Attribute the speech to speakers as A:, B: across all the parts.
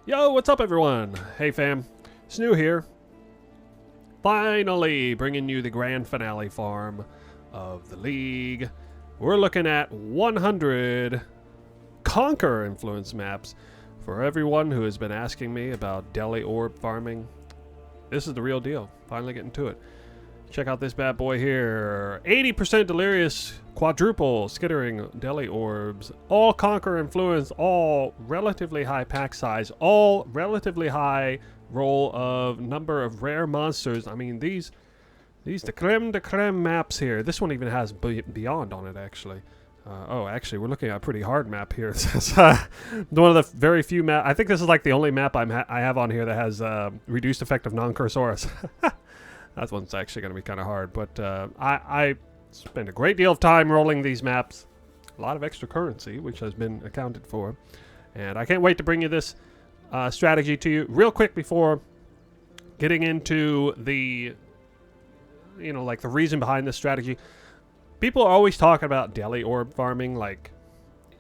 A: Yo, what's up everyone? Hey fam, Snoo here. Finally bringing you the grand finale farm of the league. We're looking at 100 Conqueror-influenced maps. For everyone who has been asking me about Deli orb farming, this is the real deal. Finally getting to it. Check out this bad boy here. 80% Delirious, quadruple, skittering, Deli orbs, all Conqueror influence, all relatively high pack size, all relatively high roll of number of rare monsters. I mean, these the creme de creme maps here. This one even has Beyond on it, actually. Oh, actually, we're looking at a pretty hard map here. It's one of the very few map. I think this is like the only map I have on here that has reduced effect of non-cursorus. That one's actually going to be kind of hard, but I spend a great deal of time rolling these maps. A lot of extra currency, which has been accounted for. And I can't wait to bring you this strategy to you. Real quick before getting into the, like the reason behind this strategy. People are always talking about Deli orb farming, like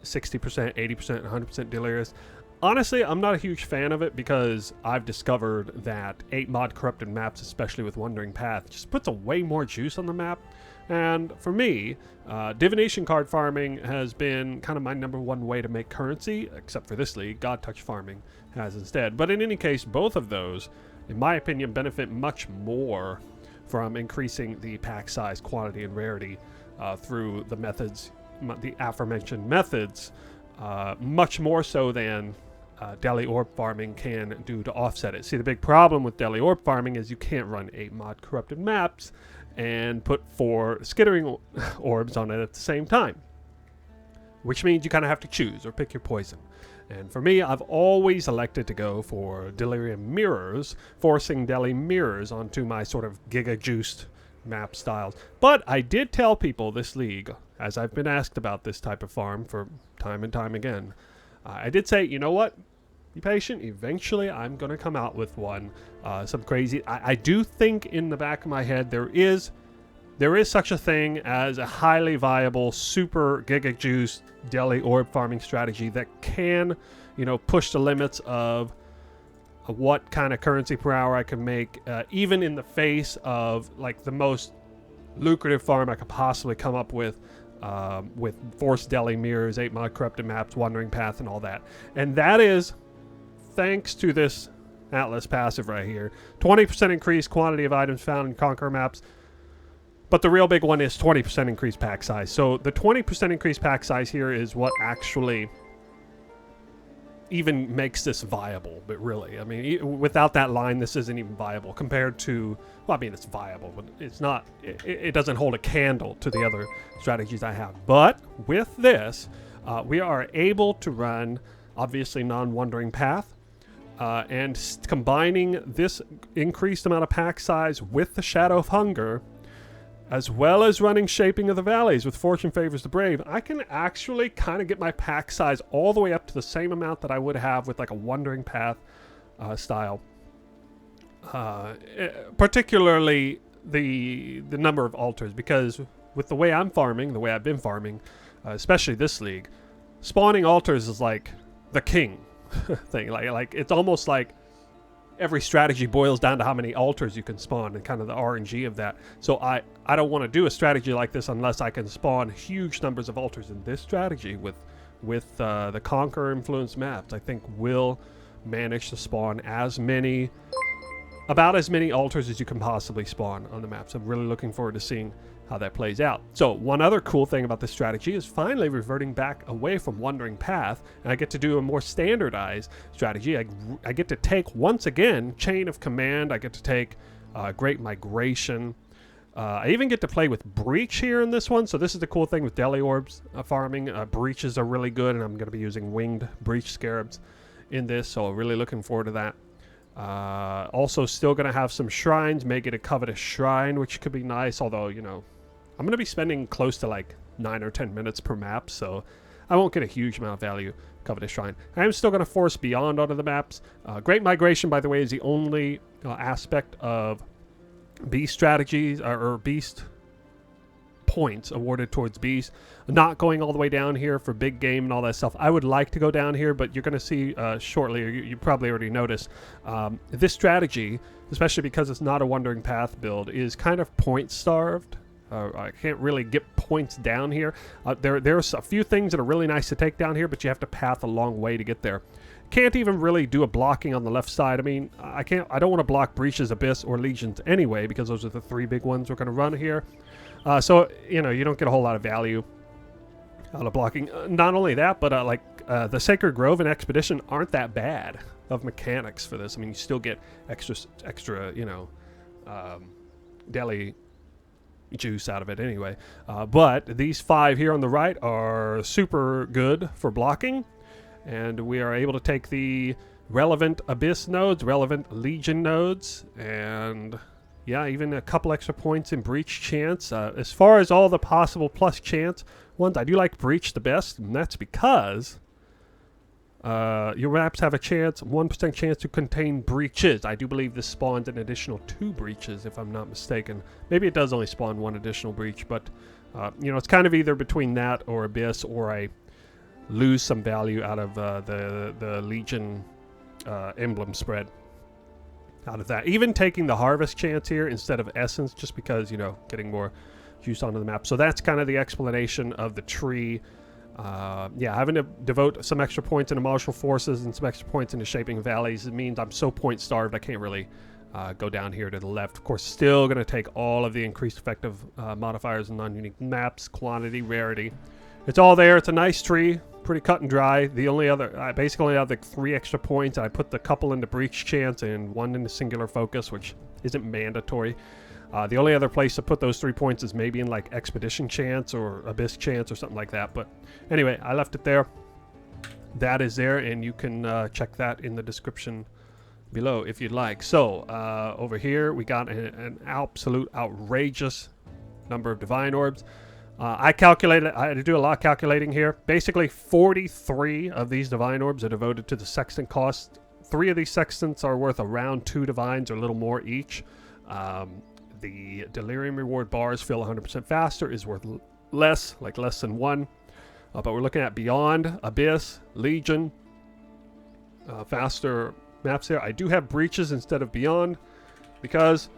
A: 60%, 80%, 100% Delirious. Honestly, I'm not a huge fan of it because I've discovered that 8 mod corrupted maps, especially with Wandering Path, just puts a way more juice on the map. And for me, divination card farming has been kind of my #1 way to make currency, except for this league. God Touch farming has instead. But in any case, both of those, in my opinion, benefit much more from increasing the pack size, quantity, and rarity through the methods, the aforementioned methods, much more so than Deli orb farming can do to offset it. See, the big problem with Deli orb farming is you can't run 8 mod corrupted maps and put 4 skittering orbs on it at the same time, which means you kind of have to choose or pick your poison. And for me, I've always elected to go for Delirium mirrors, forcing Deli mirrors onto my sort of giga-juiced map styles. But I did tell people this league, as I've been asked about this type of farm for time and time again, I did say, you know what? Be patient. Eventually, I'm going to come out with one. Some crazy... I do think in the back of my head there is such a thing as a highly viable, super giga-juiced Deli orb farming strategy that can, push the limits of what kind of currency per hour I can make, even in the face of like the most lucrative farm I could possibly come up with forced Deli mirrors, 8 mod corrupted maps, Wandering Path, and all that. And that is thanks to this Atlas passive right here. 20% increased quantity of items found in Conqueror maps. But the real big one is 20% increased pack size. So the 20% increased pack size here is what actually even makes this viable. But really, I mean, without that line, this isn't even viable compared to, well, I mean, it's viable, but it's not, it doesn't hold a candle to the other strategies I have. But with this, we are able to run, obviously, non-wandering path. And combining this increased amount of pack size with the Shadow of Hunger, as well as running Shaping of the Valleys with Fortune Favors the Brave, I can actually kind of get my pack size all the way up to the same amount that I would have with like a Wandering Path style. Particularly the number of altars, because with the way I'm farming, the way I've been farming, especially this league, spawning altars is like the king thing. Like it's almost like every strategy boils down to how many altars you can spawn and kind of the RNG of that. So I don't want to do a strategy like this unless I can spawn huge numbers of altars. In this strategy with the Conqueror-influenced maps, I think we'll manage to spawn about as many altars as you can possibly spawn on the maps. I'm really looking forward to seeing how that plays out. So one other cool thing about this strategy is finally reverting back away from Wandering Path, and I get to do a more standardized strategy. I get to take, once again, Chain of Command. I get to take Great Migration. I even get to play with Breach here in this one. So this is the cool thing with Deli orbs farming. Breaches are really good, and I'm going to be using winged Breach Scarabs in this, so really looking forward to that. Also still going to have some shrines, may get a Covetous Shrine, which could be nice, although, I'm going to be spending close to like 9 or 10 minutes per map, so I won't get a huge amount of value. Covetous Shrine. I am still going to force Beyond onto the maps. Great Migration, by the way, is the only aspect of beast strategies or beast points awarded towards beasts. Not going all the way down here for big game and all that stuff. I would like to go down here, but you're going to see shortly, or you probably already noticed, this strategy, especially because it's not a Wandering Path build, is kind of point starved. I can't really get points down here. There's a few things that are really nice to take down here, but you have to path a long way to get there. Can't even really do a blocking on the left side. I mean, I don't want to block Breaches, Abyss, or Legions anyway, because those are the 3 big ones we're going to run here. So, you know, you don't get a whole lot of value out of blocking. Not only that, but the Sacred Grove and Expedition aren't that bad of mechanics for this. I mean, you still get extra, you know, Deli juice out of it anyway. But these 5 here on the right are super good for blocking. And we are able to take the relevant Abyss nodes, relevant Legion nodes, and yeah, even a couple extra points in Breach chance. As far as all the possible plus chance ones, I do like Breach the best, and that's because your maps have a chance, 1% chance to contain breaches. I do believe this spawns an additional 2 breaches, if I'm not mistaken. Maybe it does only spawn 1 additional breach, but you know, it's kind of either between that or Abyss, or I lose some value out of the Legion emblem spread out of that. Even taking the harvest chance here instead of essence, just because, you know, getting more juice onto the map. So that's kind of the explanation of the tree. Yeah, having to devote some extra points into martial forces and some extra points into shaping valleys, it means I'm so point starved I can't really go down here to the left. Of course, still going to take all of the increased effective modifiers and non-unique maps, quantity, rarity. It's all there. It's a nice tree, pretty cut and dry. The only other, I basically only have the 3 extra points. I put the couple into Breach chance and 1 into Singular Focus, which isn't mandatory. The only other place to put those 3 points is maybe in like Expedition chance or Abyss chance or something like that. But anyway, I left it there. That is there, and you can check that in the description below if you'd like. So over here we got an absolute outrageous number of Divine Orbs. I had to do a lot of calculating here. Basically 43 of these Divine Orbs are devoted to the Sextant cost. 3 of these Sextants are worth around 2 Divines or a little more each. The Delirium reward bars fill 100% faster, is worth less, like less than 1. But we're looking at Beyond, Abyss, Legion, faster maps here. I do have Breaches instead of Beyond, because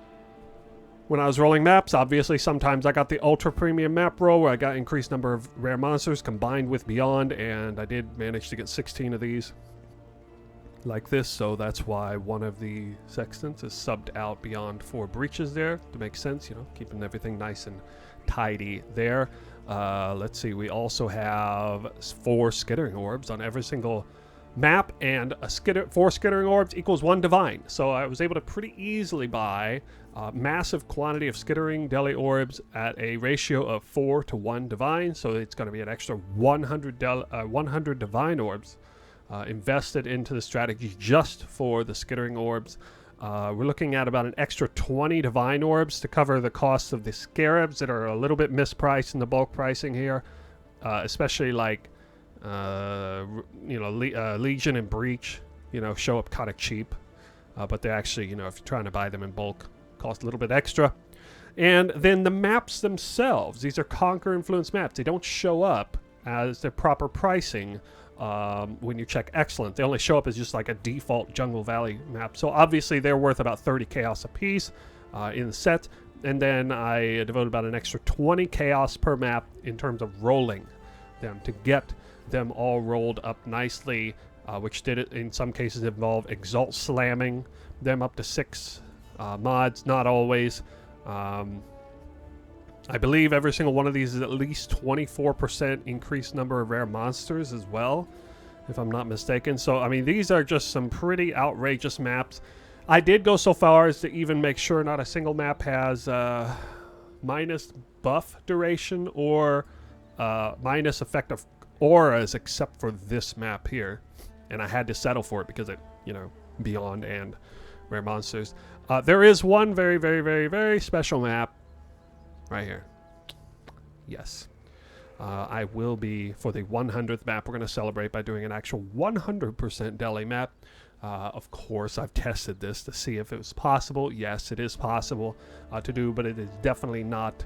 A: when I was rolling maps, obviously sometimes I got the ultra premium map roll where I got increased number of rare monsters combined with Beyond, and I did manage to get 16 of these like this, so that's why one of the Sextants is subbed out Beyond 4 Breaches there to make sense, you know, keeping everything nice and tidy there. Let's see, we also have 4 Skittering Orbs on every single map, and 4 Skittering Orbs equals 1 Divine. So I was able to pretty easily buy a massive quantity of Skittering Deli Orbs at a ratio of 4 to 1 Divine. So it's going to be an extra 100 Divine Orbs invested into the strategy just for the Skittering Orbs. We're looking at about an extra 20 Divine Orbs to cover the costs of the Scarabs that are a little bit mispriced in the bulk pricing here, especially like you know, Legion and Breach, you know, show up kind of cheap, but they actually, you know, if you're trying to buy them in bulk, cost a little bit extra. And then the maps themselves, these are Conqueror-influenced maps. They don't show up as the proper pricing when you check Excellent. They only show up as just like a default Jungle Valley map. So obviously they're worth about 30 chaos a piece in the set. And then I devoted about an extra 20 chaos per map in terms of rolling them to get them all rolled up nicely, which did it in some cases involve Exalt slamming them up to 6 mods, not always. I believe every single one of these is at least 24% increased number of rare monsters as well, if I'm not mistaken. So, I mean, these are just some pretty outrageous maps. I did go so far as to even make sure not a single map has minus buff duration or minus effective auras except for this map here. And I had to settle for it because it, you know, Beyond and rare monsters. There is one very, very, very, very special map right here. Yes. I will be, for the 100th map, we're going to celebrate by doing an actual 100% Deli map. Of course, I've tested this to see if it was possible. Yes, it is possible to do, but it is definitely not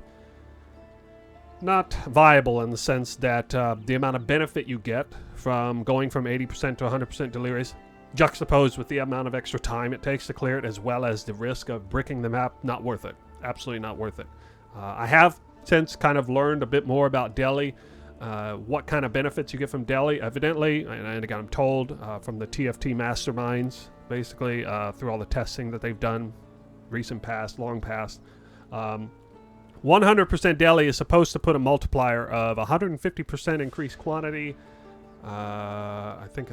A: not viable in the sense that the amount of benefit you get from going from 80% to 100% Delirious, juxtaposed with the amount of extra time it takes to clear it, as well as the risk of bricking the map, not worth it. Absolutely not worth it. I have since kind of learned a bit more about Deli, what kind of benefits you get from Deli, evidently, and again, I'm told from the TFT masterminds, basically, through all the testing that they've done, recent past, long past. 100% Deli is supposed to put a multiplier of 150% increased quantity. I think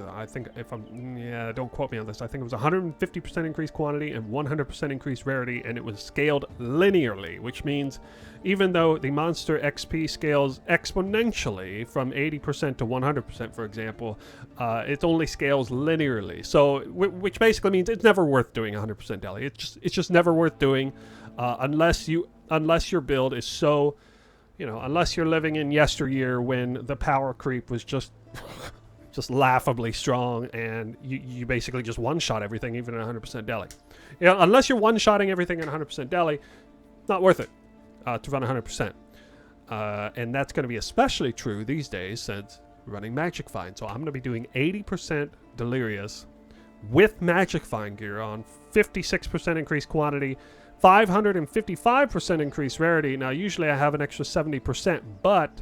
A: if I'm, yeah, don't quote me on this. I think it was 150% increased quantity and 100% increased rarity, and it was scaled linearly, which means even though the monster XP scales exponentially from 80% to 100%, for example, it only scales linearly. So, which basically means it's never worth doing 100% Deli. It's just never worth doing, unless your build is so, unless you're living in yesteryear when the power creep was just laughably strong, and you basically just one-shot everything, even at 100% Deli. Unless you're one-shotting everything at 100% Deli, not worth it to run 100%. And that's going to be especially true these days since running Magic Find. So I'm going to be doing 80% Delirious with Magic Find gear on, 56% increased quantity, 555% increased rarity. Now, usually I have an extra 70%, but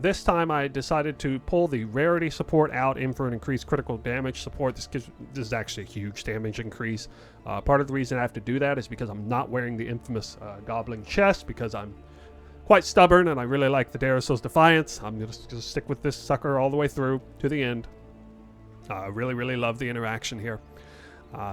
A: this time I decided to pull the rarity support out in for an increased critical damage support. This is actually a huge damage increase. Part of the reason I have to do that is because I'm not wearing the infamous Goblin chest, because I'm quite stubborn and I really like the Darius's Defiance. I'm just going to stick with this sucker all the way through to the end. I really, really love the interaction here.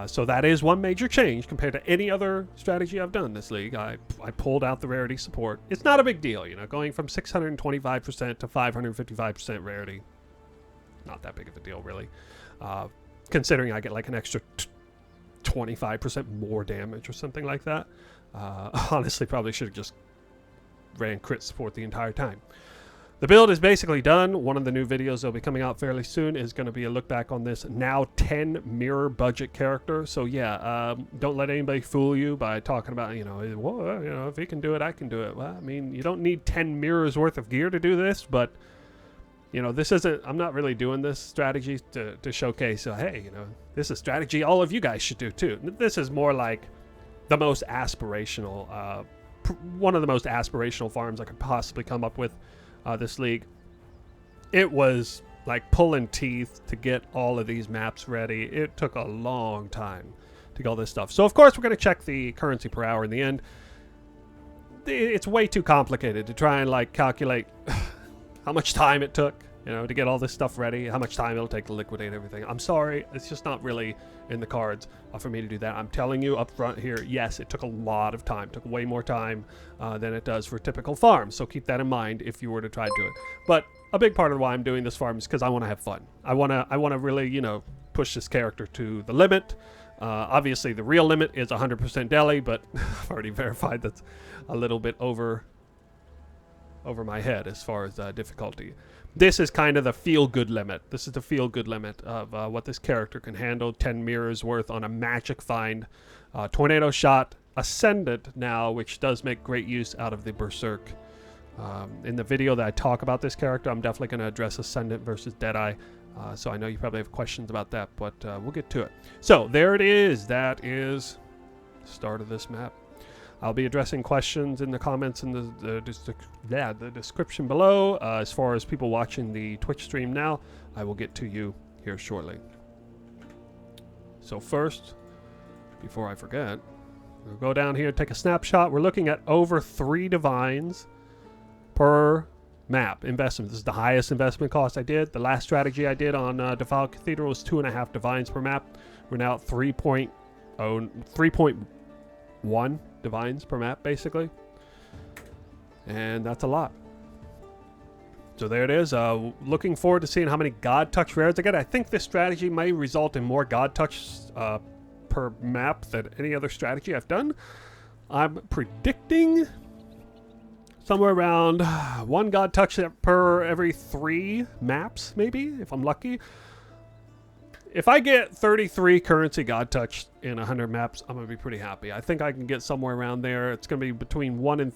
A: So that is one major change compared to any other strategy I've done this league. I pulled out the rarity support. It's not a big deal, going from 625% to 555% rarity. Not that big of a deal, really. Considering I get like an extra 25% more damage or something like that. Honestly, probably should have just ran crit support the entire time. The build is basically done. One of the new videos that'll be coming out fairly soon is going to be a look back on this now 10 mirror budget character. So yeah, don't let anybody fool you by talking about, if he can do it, I can do it. Well, I mean, you don't need 10 mirrors worth of gear to do this, but this isn't, I'm not really doing this strategy to showcase, hey, this is a strategy all of you guys should do too. This is more like the most aspirational, one of the most aspirational farms I could possibly come up with. This league. It was like pulling teeth to get all of these maps ready. It took a long time to get all this stuff. So of course we're going to check the currency per hour in the end. It's way too complicated to try and calculate how much time it took, to get all this stuff ready, how much time it'll take to liquidate everything. I'm sorry, it's just not really in the cards for me to do that. I'm telling you up front here, yes, it took a lot of time. It took way more time than it does for typical farms. So keep that in mind if you were to try to do it. But a big part of why I'm doing this farm is because I want to have fun. I want to really, push this character to the limit. Obviously, the real limit is 100% Deli, but I've already verified that's a little bit over my head as far as difficulty. This is kind of the feel-good limit. This is the feel-good limit of what this character can handle. 10 mirrors worth on a Magic Find. Tornado Shot Ascendant now, which does make great use out of the Berserk. In the video that I talk about this character, I'm definitely going to address Ascendant versus Deadeye. So I know you probably have questions about that, but we'll get to it. So there it is. That is the start of this map. I'll be addressing questions in the comments in the description below. As far as people watching the Twitch stream now, I will get to you here shortly. So first, before I forget, we'll go down here and take a snapshot. We're looking at over 3 divines per map investment. This is the highest investment cost I did. The last strategy I did on Defiled Cathedral was 2.5 divines per map. We're now at 3.1 divines per map, basically. And that's a lot. So there it is. Looking forward to seeing how many God Touch rares I get. I think this strategy may result in more God Touch per map than any other strategy I've done. I'm predicting somewhere around 1 God Touch per every 3 maps, maybe, if I'm lucky. If I get 33 currency God Touch in 100 maps, I'm going to be pretty happy. I think I can get somewhere around there. It's going to be between one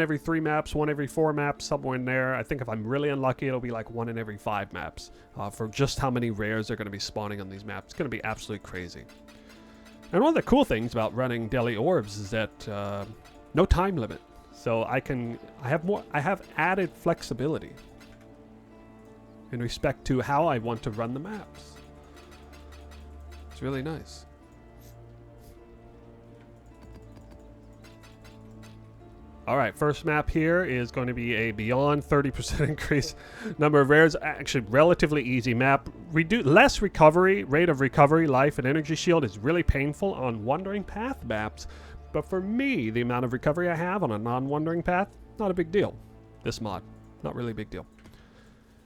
A: every 3 maps, 1 every 4 maps, somewhere in there. I think if I'm really unlucky, it'll be like 1 in every 5 maps for just how many rares are going to be spawning on these maps. It's going to be absolutely crazy. And one of the cool things about running Deli Orbs is that no time limit. So I have added flexibility in respect to how I want to run the maps. It's really nice. All right, first map here is going to be a beyond 30% increase number of rares. Actually, relatively easy map. Less recovery, rate of recovery, life, and energy shield is really painful on wandering path maps. But for me, the amount of recovery I have on a non-wandering path, not a big deal. This mod, not really a big deal.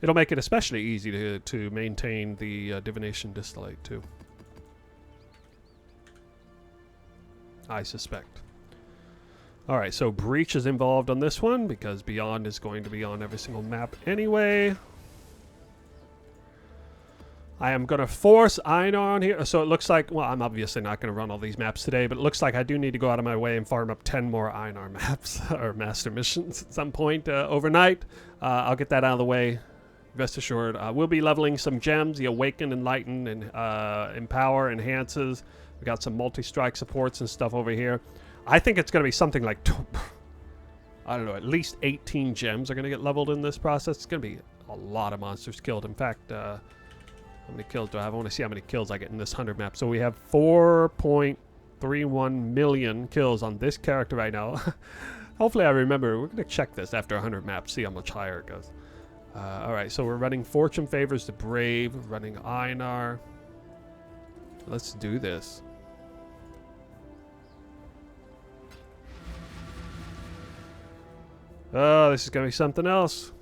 A: It'll make it especially easy to maintain the divination distillate too, I suspect. Alright, so Breach is involved on this one because Beyond is going to be on every single map anyway. I am going to force Einar on here. So it looks like, well, I'm obviously not going to run all these maps today, but it looks like I do need to go out of my way and farm up 10 more Einar maps or master missions at some point overnight. I'll get that out of the way. Rest assured. We'll be leveling some gems, the Awaken, Enlighten, and Empower, Enhances. We got some multi-strike supports and stuff over here. I think it's going to be something like, I don't know, at least 18 gems are going to get leveled in this process. It's going to be a lot of monsters killed. In fact, how many kills do I have? I want to see how many kills I get in this 100 map. So we have 4.31 million kills on this character right now. Hopefully I remember. We're going to check this after 100 maps, see how much higher it goes. Alright, so we're running Fortune Favors the Brave, running Einar. Let's do this. Oh, this is going to be something else.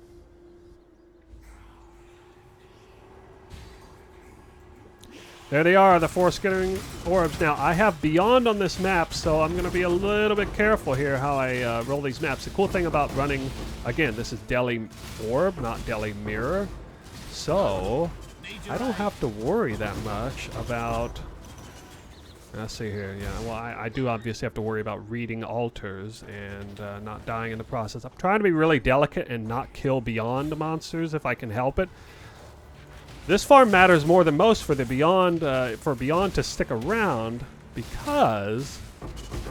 A: There they are, the 4 skittering orbs. Now, I have Beyond on this map, so I'm going to be a little bit careful here how I roll these maps. The cool thing about running, again, this is Deli Orb, not Deli Mirror. So, I don't have to worry that much about... Let's see here, yeah. Well, I do obviously have to worry about reading altars and not dying in the process. I'm trying to be really delicate and not kill Beyond monsters if I can help it. This farm matters more than most for the Beyond, Beyond to stick around because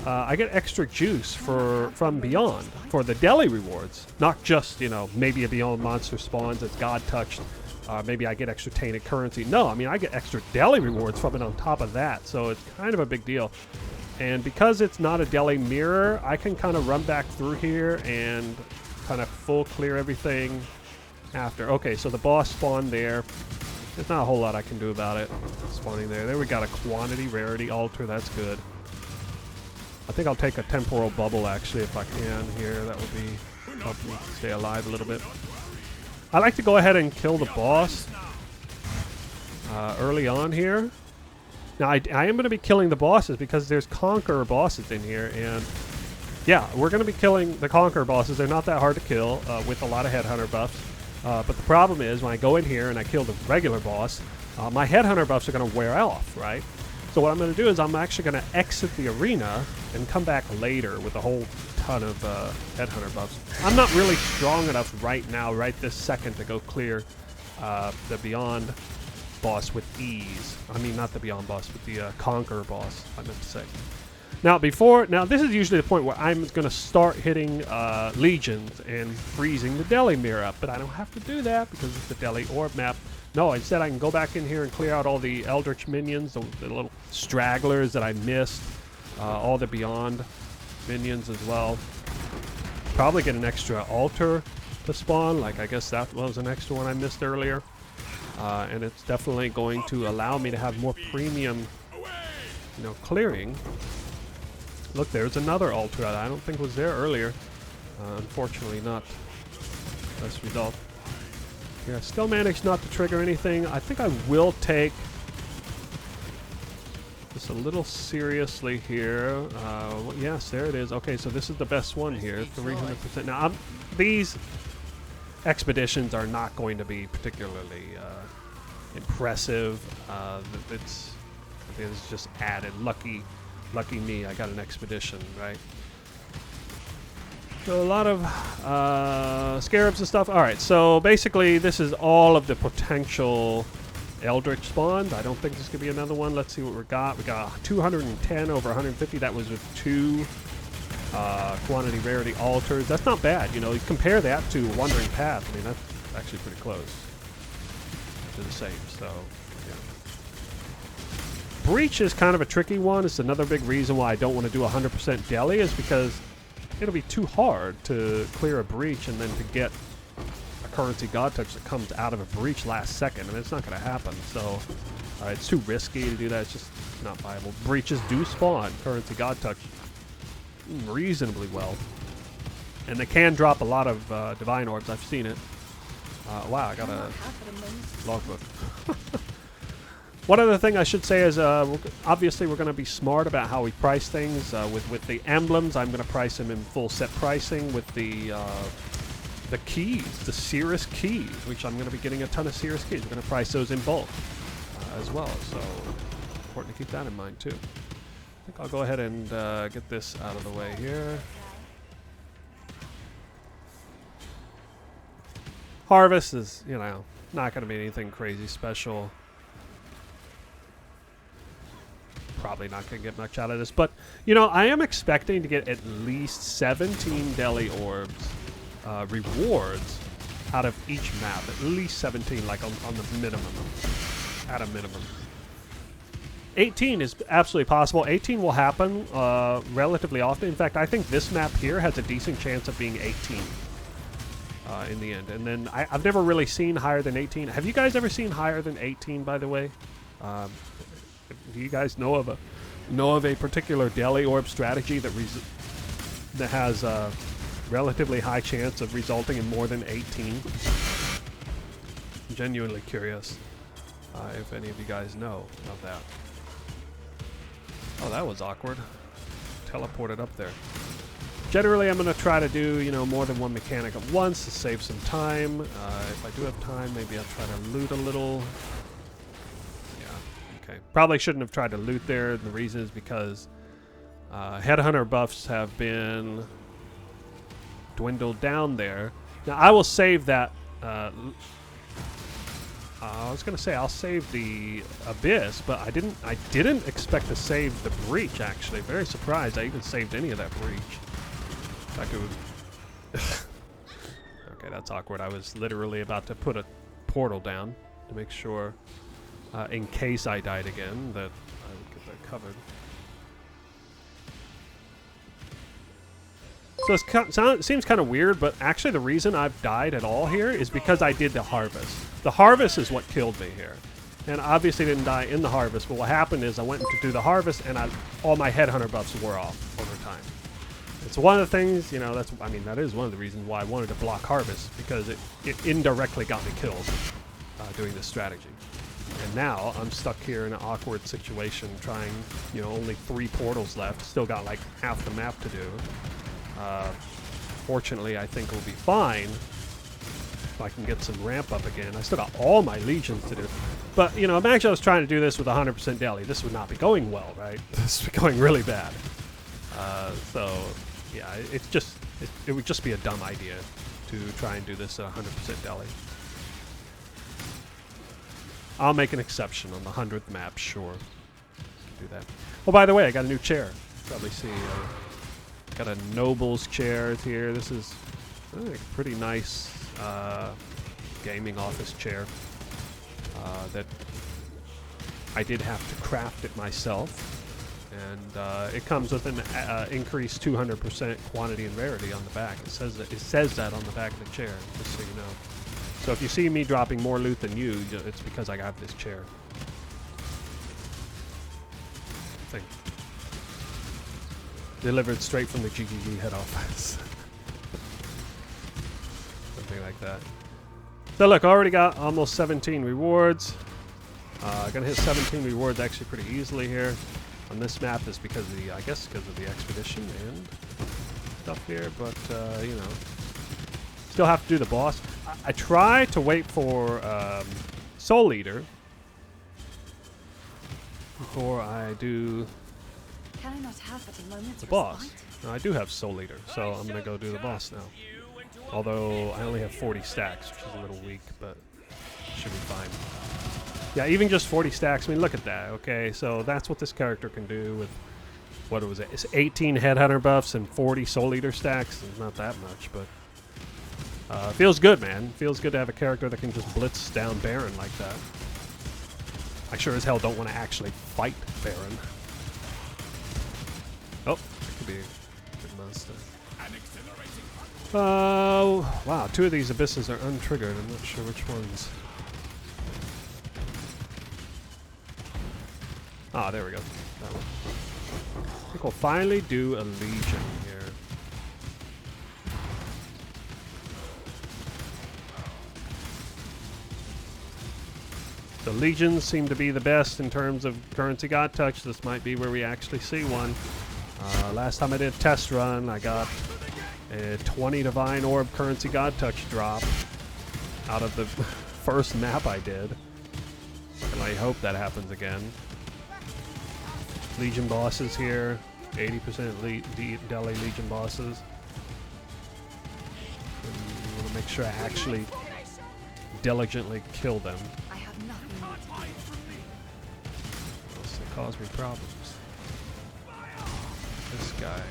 A: I get extra juice from Beyond for the Deli rewards. Not just, you know, maybe a Beyond monster spawns that's God touched. Maybe I get extra tainted currency. No, I mean, I get extra Deli rewards from it on top of that. So it's kind of a big deal. And because it's not a Deli mirror, I can kind of run back through here and kind of full clear everything after. Okay, so the boss spawned there. There's not a whole lot I can do about it. Spawning there. There we got a quantity rarity altar. That's good. I think I'll take a temporal bubble actually if I can here. That would be help me stay alive a little bit. I like to go ahead and kill the boss early on here. Now I am going to be killing the bosses because there's Conqueror bosses in here, and yeah, we're going to be killing the Conqueror bosses. They're not that hard to kill with a lot of Headhunter buffs. But the problem is when I go in here and I kill the regular boss, my Headhunter buffs are going to wear off, right? So what I'm going to do is I'm actually going to exit the arena and come back later with a whole ton of Headhunter buffs. I'm not really strong enough right now, right this second, to go clear the Beyond boss with ease. I mean, not the Beyond boss, but the Conqueror boss, I meant to say. Now, this is usually the point where I'm going to start hitting legions and freezing the Deli mirror up, but I don't have to do that because it's the Deli Orb map. No, instead I can go back in here and clear out all the Eldritch minions, the little stragglers that I missed, all the Beyond minions as well. Probably get an extra altar to spawn, like I guess that was an extra one I missed earlier. And it's definitely going to allow me to have more premium, you know, clearing. Look, there's another altar that I don't think was there earlier. Unfortunately not. Best result. Yeah, still managed not to trigger anything. I think I will take this a little seriously here. Yes, there it is. Okay, so this is the best one here, 300%. Now, these expeditions are not going to be particularly impressive. It's just added. Lucky me, I got an expedition, right? So a lot of Scarabs and stuff. All right, so basically this is all of the potential Eldritch spawns. I don't think there's gonna be another one. Let's see what we got. We got 210 over 150. That was with 2 quantity rarity altars. That's not bad, you know. You compare that to Wandering Path. I mean, that's actually pretty close to the same. So, yeah. Breach is kind of a tricky one. It's another big reason why I don't want to do 100% Deli, is because it'll be too hard to clear a breach and then to get a currency god touch that comes out of a breach last second. I mean, it's not going to happen. So, it's too risky to do that. It's just not viable. Breaches do spawn currency god touch reasonably well, and they can drop a lot of divine orbs. I've seen it. Wow, I got a logbook. One other thing I should say is obviously we're going to be smart about how we price things. With the emblems, I'm going to price them in full set pricing. With the keys, the Cirrus keys, which I'm going to be getting a ton of Cirrus keys, we're going to price those in bulk as well. So important to keep that in mind too. I think I'll go ahead and get this out of the way here. Harvest is, you know, not going to be anything crazy special. Probably not going to get much out of this, but you know, I am expecting to get at least 17 Deli Orbs rewards out of each map. At least 17, like on the minimum, at a minimum. 18 is absolutely possible. 18 will happen relatively often. In fact, I think this map here has a decent chance of being 18 in the end. And then I've never really seen higher than 18. Have you guys ever seen higher than 18, by the way? Do you guys know of a particular Deli Orb strategy that has a relatively high chance of resulting in more than 18? I'm genuinely curious if any of you guys know of that. Oh, that was awkward. Teleported up there. Generally, I'm going to try to do, you know, more than one mechanic at once to save some time. If I do have time, maybe I'll try to loot a little. Yeah, okay. Probably shouldn't have tried to loot there. The reason is because Headhunter buffs have been dwindled down there. Now, I will save that. I was gonna say I'll save the Abyss, but I didn't expect to save the Breach. Actually, very surprised I even saved any of that Breach. In fact, it was okay. That's awkward. I was literally about to put a portal down to make sure, in case I died again, that I would get that covered. So it seems kind of weird, but actually the reason I've died at all here is because I did the Harvest. The Harvest is what killed me here. And obviously didn't die in the Harvest, but what happened is I went to do the Harvest and all my Headhunter buffs wore off over time. It's one of the things, you know, that is one of the reasons why I wanted to block Harvest, because it indirectly got me killed doing this strategy. And now I'm stuck here in an awkward situation trying, you know, only 3 portals left. Still got like half the map to do. Fortunately, I think we'll be fine if I can get some ramp up again. I still got all my legions to do. But, you know, imagine I was trying to do this with 100% Deli. This would not be going well, right? This would be going really bad. So, yeah, it would just be a dumb idea to try and do this at 100% Deli. I'll make an exception on the 100th map, sure. Do that. Oh, by the way, I got a new chair. Probably see... got a Noble's chair here. This is a pretty nice gaming office chair that I did have to craft it myself. And it comes with an increased 200% quantity and rarity on the back. It says that on the back of the chair, just so you know. So if you see me dropping more loot than you, it's because I got this chair. I think. Delivered straight from the GGG head office. Something like that. So look, I already got almost 17 rewards. Gonna hit 17 rewards actually pretty easily here. On this map is because of I guess because of the expedition and stuff here, but you know, still have to do the boss. I try to wait for Soul Eater before I do
B: Can I not have it a moment's
A: the boss.
B: respite?
A: Now, I do have Soul Leader, so I'm going to go do the boss now. Although I only have 40 stacks, which is a little weak, but should be fine. Yeah, even just 40 stacks, I mean, look at that, okay? So that's what this character can do with, what was it? It's 18 Headhunter buffs and 40 Soul Eater stacks. It's not that much, but feels good, man. Feels good to have a character that can just blitz down Baron like that. I sure as hell don't want to actually fight Baron. Oh, that could be a good monster. Wow, 2 of these abysses are untriggered. I'm not sure which ones. Ah, there we go. That one. I think we'll finally do a Legion here. The Legions seem to be the best in terms of currency God Touch. This might be where we actually see one. Last time I did a test run, I got a 20 Divine Orb currency God Touch drop out of the first map I did. And I hope that happens again. Legion bosses here. 80% Deli Legion bosses. And you want to make sure I actually diligently kill them.
B: I have nothing more to do.
A: Else they cause me problems. This guy.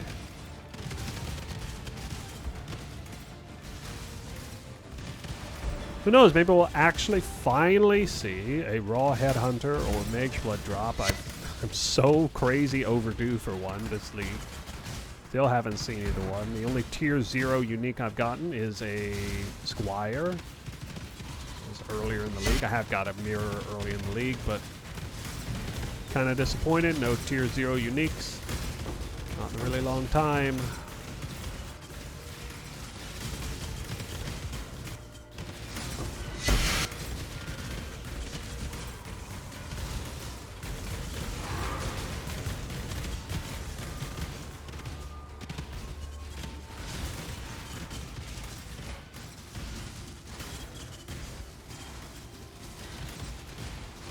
A: Who knows? Maybe we'll actually finally see a raw Headhunter or Mage Blood drop. I'm so crazy overdue for one this league. Still haven't seen either one. The only tier 0 unique I've gotten is a Squire. It was earlier in the league. I have got a mirror early in the league, but kind of disappointed. No tier 0 uniques. Not in a really long time.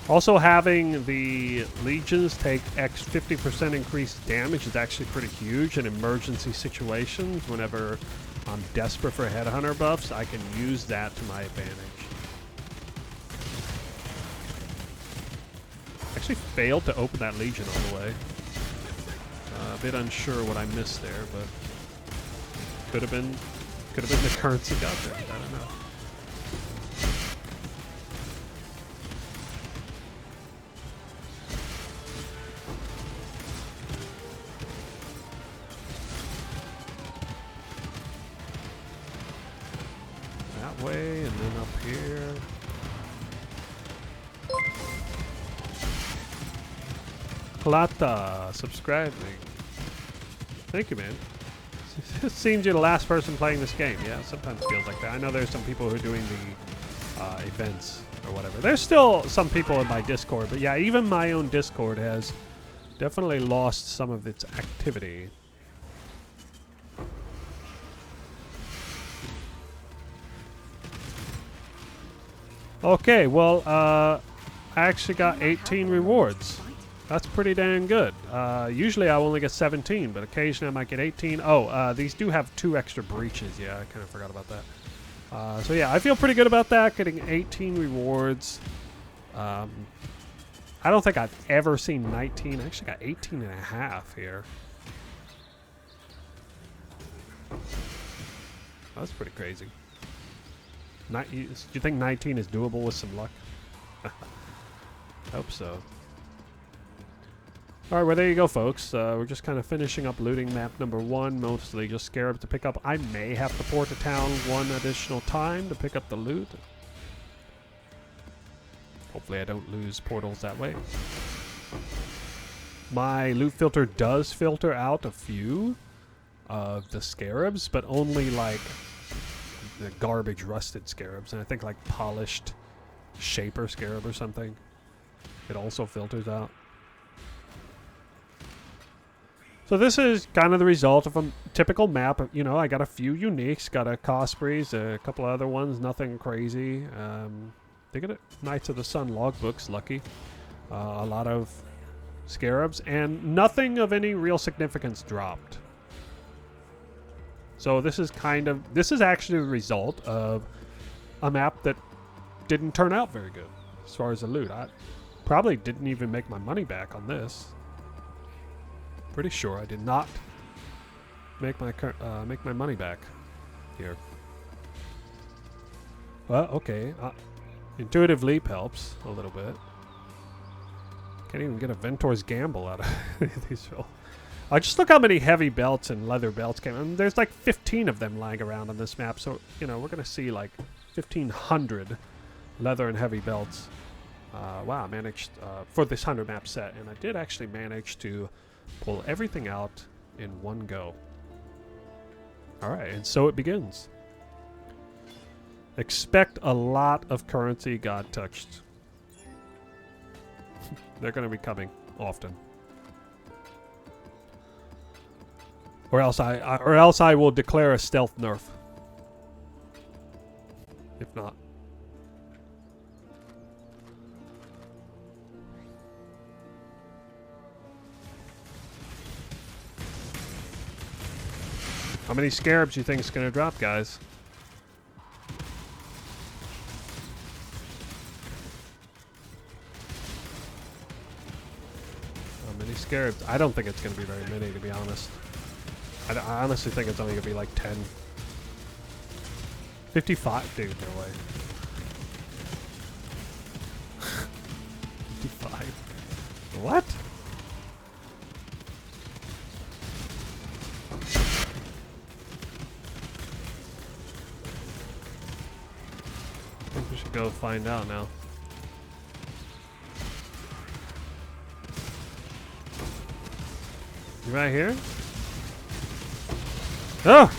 A: Also, having the Legions take 50% increased damage is actually pretty huge in emergency situations. Whenever I'm desperate for Headhunter buffs, I can use that to my advantage. Actually failed to open that Legion all the way. A bit unsure what I missed there, but could have been the currency got there. I don't know. Way and then up here. Plata, subscribing. Thank you, man. It seems you're the last person playing this game. Yeah, sometimes feels like that. I know there's some people who are doing the events or whatever. There's still some people in my Discord, but yeah, even my own Discord has definitely lost some of its activity. Okay, well, I actually got 18 rewards. That's pretty dang good. Usually I only get 17, but occasionally I might get 18. Oh, these do have 2 extra breaches. Yeah, I kind of forgot about that. So yeah, I feel pretty good about that, getting 18 rewards. I don't think I've ever seen 19. I actually got 18 and a half here. That's pretty crazy. Do you think 19 is doable with some luck? Hope so. Alright, well there you go, folks. We're just kind of finishing up looting map number 1. Mostly just Scarabs to pick up. I may have to port to town 1 additional time to pick up the loot. Hopefully I don't lose portals that way. My loot filter does filter out a few of the Scarabs, but only like the garbage rusted Scarabs, and I think like polished Shaper Scarab or something. It also filters out. So this is kind of the result of a typical map. You know, I got a few uniques, got a Cospreys, a couple other ones, nothing crazy. They get it. Knights of the Sun logbooks, lucky. A lot of Scarabs, and nothing of any real significance dropped. So this is actually the result of a map that didn't turn out very good as far as the loot. I probably didn't even make my money back on this. Pretty sure I did not make my money back here. Well, okay. Intuitive leap helps a little bit. Can't even get a Ventor's Gamble out of these. Just look how many heavy belts and leather belts came. I mean, there's like 15 of them lying around on this map, so you know we're gonna see like 1,500 leather and heavy belts. Wow, I managed for this 100 map set, and I did actually manage to pull everything out in one go. All right, and so it begins. Expect a lot of currency God touched. They're going to be coming often. Or else I will declare a stealth nerf. If not. How many Scarabs you think is going to drop, guys? Scarabs. I don't think it's going to be very many, to be honest. I honestly think it's only going to be like 10. 55? Dude, no way. 55? What? I think we should go find out now. You right here? Oh!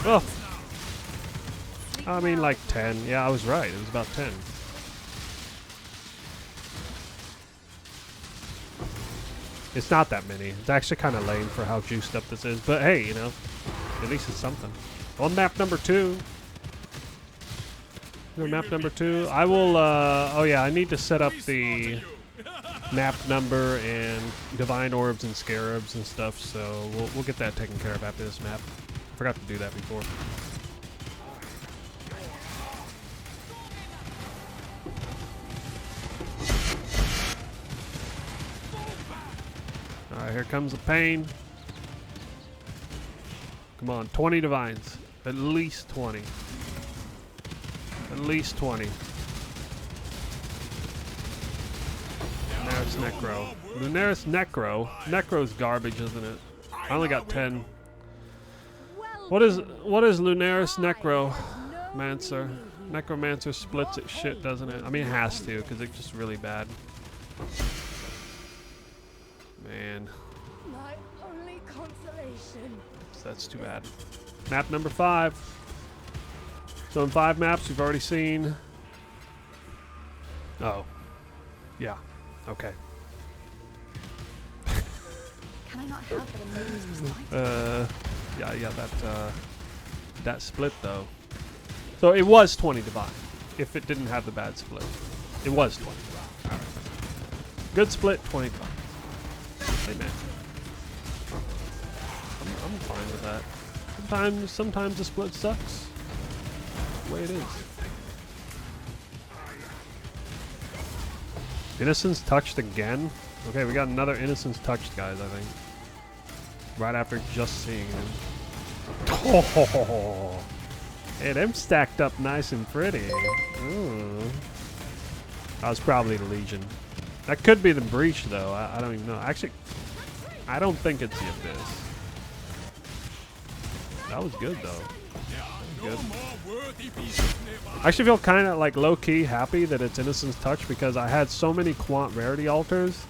A: Oh! I mean like 10. Yeah, I was right. It was about 10. It's not that many. It's actually kind of lame for how juiced up this is. But hey, you know, at least it's something. On map number 2. Map number 2. I will, oh yeah, I need to set up the map number and divine orbs and scarabs and stuff, so we'll get that taken care of after this map. I forgot to do that before. Alright, here comes the pain. Come on, 20 divines. At least 20. At least 20. Lunaris Necro. Lunaris Necro. Necro's garbage, isn't it? I only got 10. What is Lunaris Necromancer? Necromancer splits its shit, doesn't it? I mean, it has to, because it's just really bad. Man.
B: My only consolation.
A: So that's too bad. Map number 5. So in 5 maps, we've already seen... Oh. Yeah. Okay.
B: Can I not help but amaze was like?
A: Yeah, that split though. So it was 20 divine. If it didn't have the bad split. It was 20 divine. Right. Good split, 20 divine. Hey man. I'm fine with that. Sometimes the split sucks. That's the way it is. Innocence touched again? Okay, we got another Innocence touched, guys, I think. Right after just seeing him. Oh, hey, them stacked up nice and pretty. Ooh. That was probably the Legion. That could be the Breach, though. I don't even know. Actually, I don't think it's the Abyss. That was good, though. Good. I actually feel kind of like low-key happy that it's Innocence Touch because I had so many Quant Rarity Altars.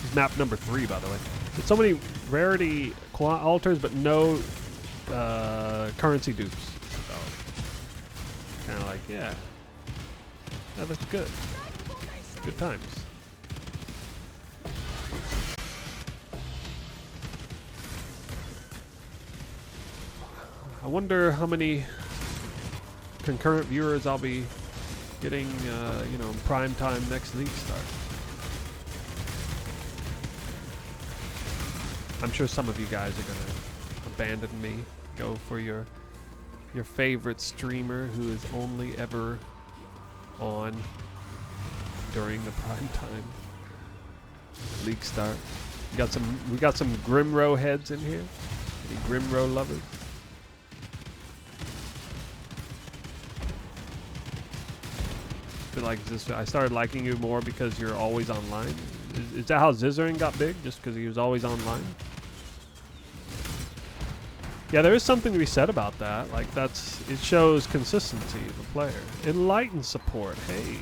A: This is map number 3, by the way. It's so many Rarity Quant Altars, but no currency dupes. So, kind of like, yeah. That looks good. Good times. I wonder how many concurrent viewers I'll be getting, you know, prime time next league start. I'm sure some of you guys are gonna abandon me, go for your favorite streamer who is only ever on during the prime time league start. We got some Grimrow heads in here. Any Grimrow lovers? Feel like I started liking you more because you're always online. Is that how Zizzering got big? Just because he was always online? Yeah, there is something to be said about that. Like, it shows consistency of a player. Enlightened support, hey.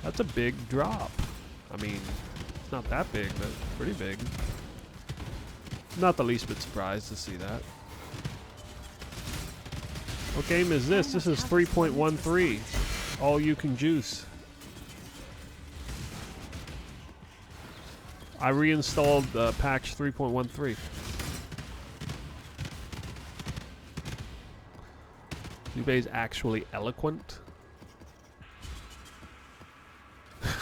A: That's a big drop. I mean, it's not that big, but pretty big. Not the least bit surprised to see that. What game is this? This is 3.13. All you can juice. I reinstalled patch 3.13. Yube's actually eloquent. Eloquent.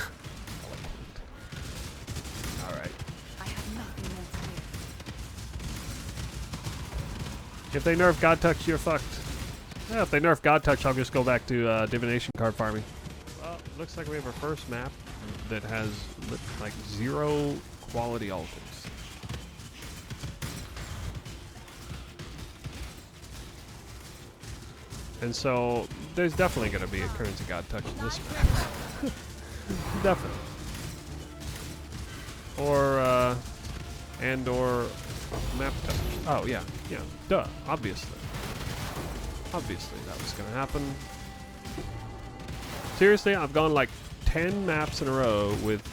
A: Alright.
B: I have nothing more to do.
A: If they nerf God Touch, you're fucked. Yeah, if they nerf God Touch, I'll just go back to divination card farming. Well, it looks like we have our first map that has like 0 quality altars. And so there's definitely going to be a currency God Touch in this map. Definitely. Or map touch. Oh yeah, duh, obviously. Obviously that was gonna happen. Seriously, I've gone like 10 maps in a row with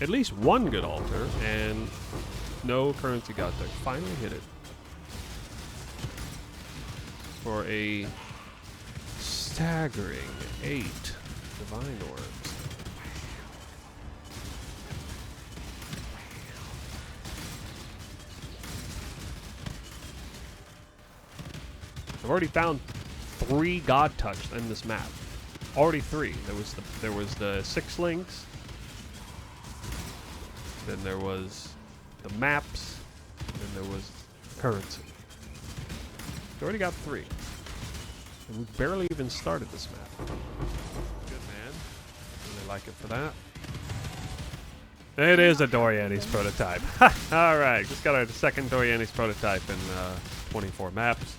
A: at least one good altar and no currency God Touch. Finally hit it. For a staggering 8 Divine Orbs. I've already found 3 God Touch in this map. Already 3. There was the 6 links. Then there was the maps. And then there was currency. We already got 3. And we barely even started this map. Good man. Really like it for that. It is a Doriani's prototype. Alright, just got our second Doriani's prototype in 24 maps.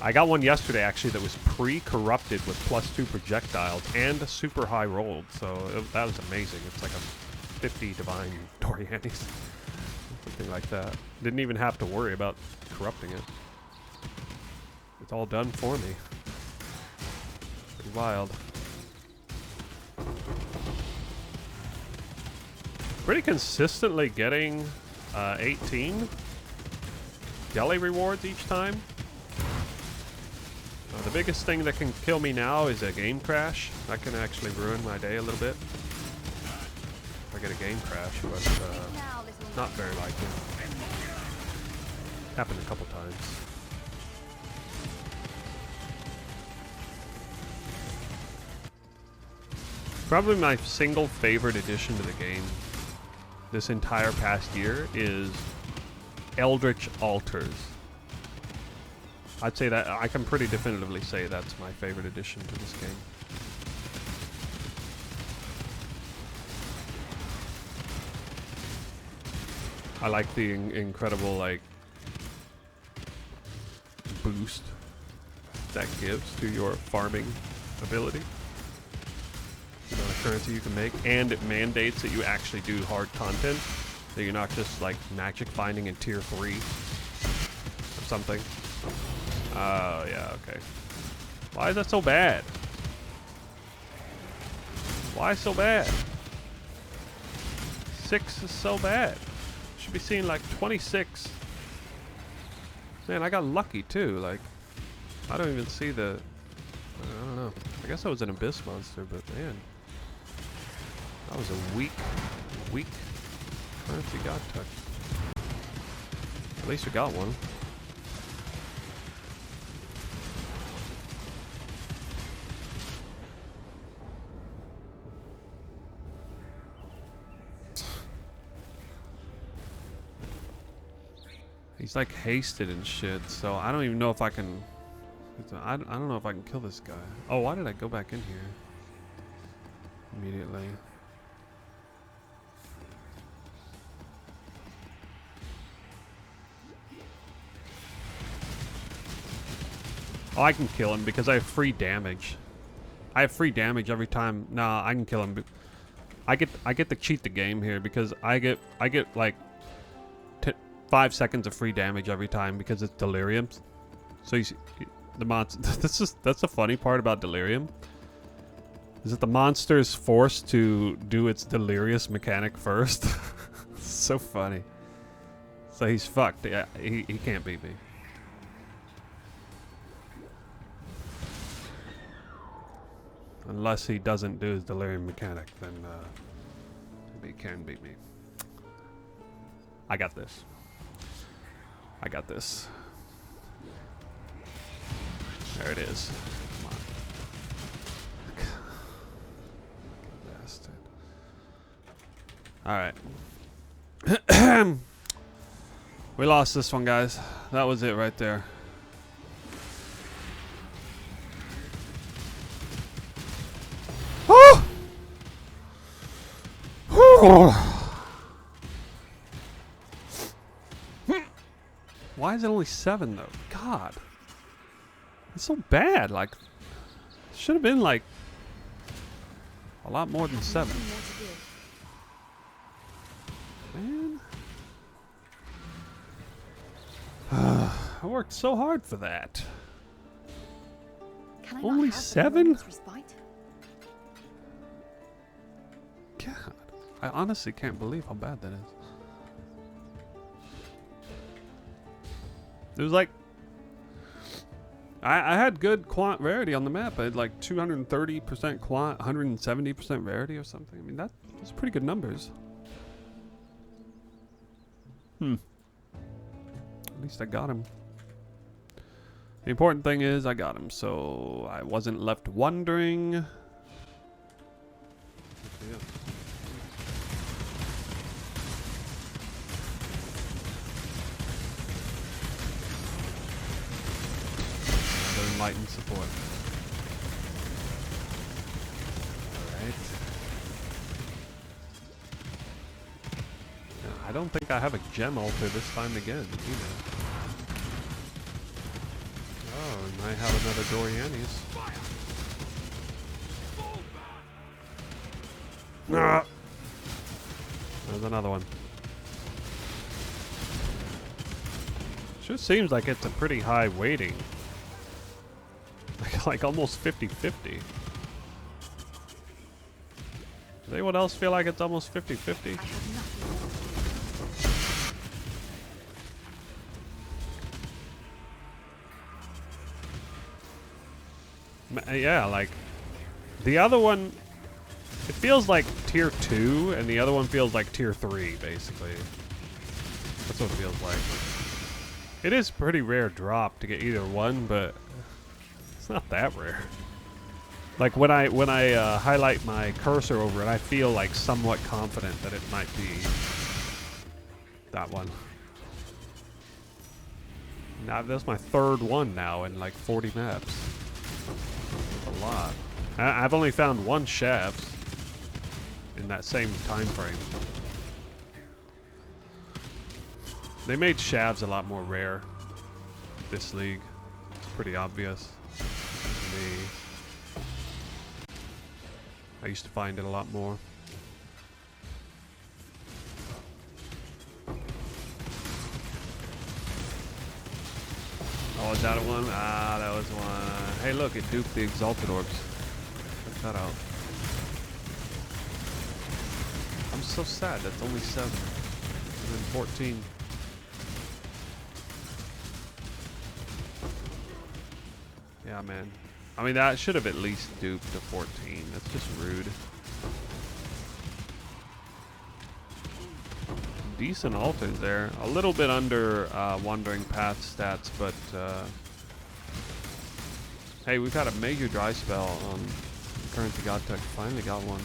A: I got one yesterday actually that was pre-corrupted with +2 projectiles and super high rolled, so that was amazing. It's like a 50 divine Doriani's. Something like that. Didn't even have to worry about corrupting it. It's all done for me. Pretty wild. Pretty consistently getting 18 Deli rewards each time. The biggest thing that can kill me now is a game crash. That can actually ruin my day a little bit. If I get a game crash, but not very likely. Happened a couple times. Probably my single favorite addition to the game this entire past year is Eldritch Altars. I'd say that I can pretty definitively say that's my favorite addition to this game. I like the incredible like boost that gives to your farming ability. The amount of currency you can make, and it mandates that you actually do hard content, that you're not just like magic finding in tier 3 or something. Oh, yeah, okay. Why is that so bad? Why so bad? 6 is so bad. Should be seeing like 26. Man, I got lucky too. Like, I don't even see the... I don't know. I guess I was an Abyss monster, but man. That was a weak currency God Touch. At least we got one. He's like hasted and shit, so I don't even know if I can... I don't know if I can kill this guy. Oh, why did I go back in here? Immediately. Oh, I can kill him because I have free damage. I have free damage every time. Nah, I can kill him. I get to cheat the game here because I get like 5 seconds of free damage every time because it's Delirious. So the monster. That's the funny part about Delirium. Is that the monster is forced to do its Delirious mechanic first. It's so funny. So he's fucked. Yeah, he can't beat me. Unless he doesn't do his Delirium mechanic, then maybe he can beat me. I got this. I got this. There it is. Come on. Bastard. Alright. We lost this one, guys. That was it right there. Why is it only 7 though? God. It's so bad. Like, it should have been like a lot more than 7. Man. I worked so hard for that. Only 7? God. I honestly can't believe how bad that is. It was like... I had good quant rarity on the map. I had like 230% quant, 170% rarity or something. I mean, that's pretty good numbers. At least I got him. The important thing is I got him, so I wasn't left wondering. Yeah. Enlightened support. Alright. I don't think I have a gem altar this time again, either. Oh, we might have another Dorianis. Ah! There's another one. Sure seems like it's a pretty high weighting. Like almost 50-50. Does anyone else feel like it's almost 50-50? Yeah, like the other one, it feels like tier 2 and the other one feels like tier 3 basically. That's what it feels like. It is pretty rare drop to get either one, but it's not that rare. Like when I highlight my cursor over it, I feel like somewhat confident that it might be that one. Now that's my 3rd one now in like 40 maps. That's a lot. I've only found 1 shaft in that same time frame. They made shavs a lot more rare this league. It's pretty obvious to me. I used to find it a lot more. Oh, is that one? Ah, that was one. Hey, look, it duped the Exalted Orbs. Check that out. I'm so sad that's only 7. And then 14. Yeah, man. I mean, that should have at least duped to 14. That's just rude. Decent altars there. A little bit under Wandering Path stats, but hey, we've got a major dry spell on Currency God Tech. Finally got one.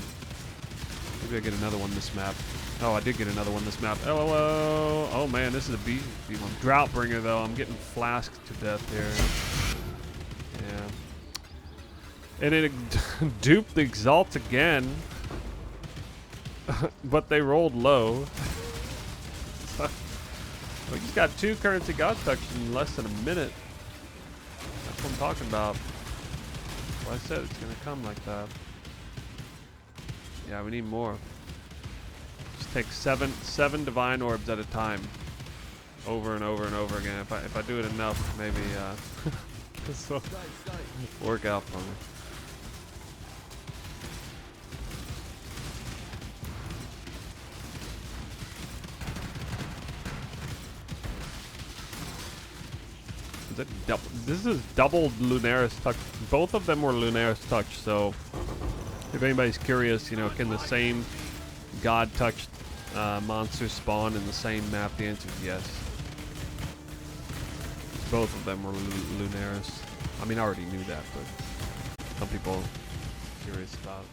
A: Maybe I get another one this map. Oh, I did get another one this map. LOL. Oh man, this is a beefy one. Droughtbringer though. I'm getting flasked to death here. Yeah. And it duped the Exalt again. But they rolled low. We just got 2 currency god touch in less than a minute. That's what I'm talking about. Well, I said it's gonna come like that. Yeah, we need more. Just take seven divine orbs at a time, over and over and over again. If I do it enough, maybe this will work out for me. Is it double? This is double Lunaris touch. Both of them were Lunaris touch. So, if anybody's curious, you know, can the same god touched monster spawn in the same map? The answer is yes. Both of them were Lunaris. I mean, I already knew that, but some people are curious about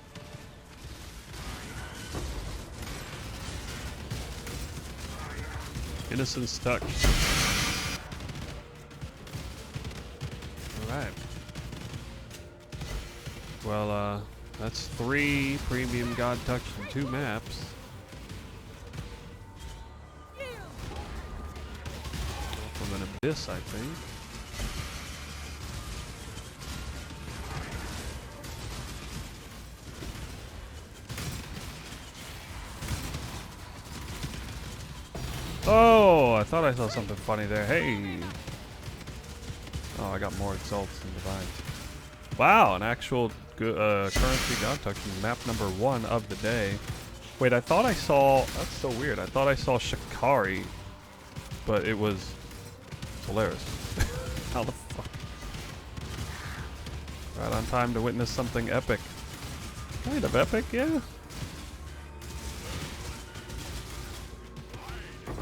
A: it. Innocence touch. Alright. Well, that's 3 premium god touch and 2 maps. From an abyss, I think. Oh, I thought I saw something funny there. Hey. Oh, I got more exalts than divines. Wow, an actual currency god touch in map number 1 of the day. Wait, I thought I saw... That's so weird. I thought I saw Shikari, but it was Delirious. How the fuck? Right on time to witness something epic. Kind of epic, yeah.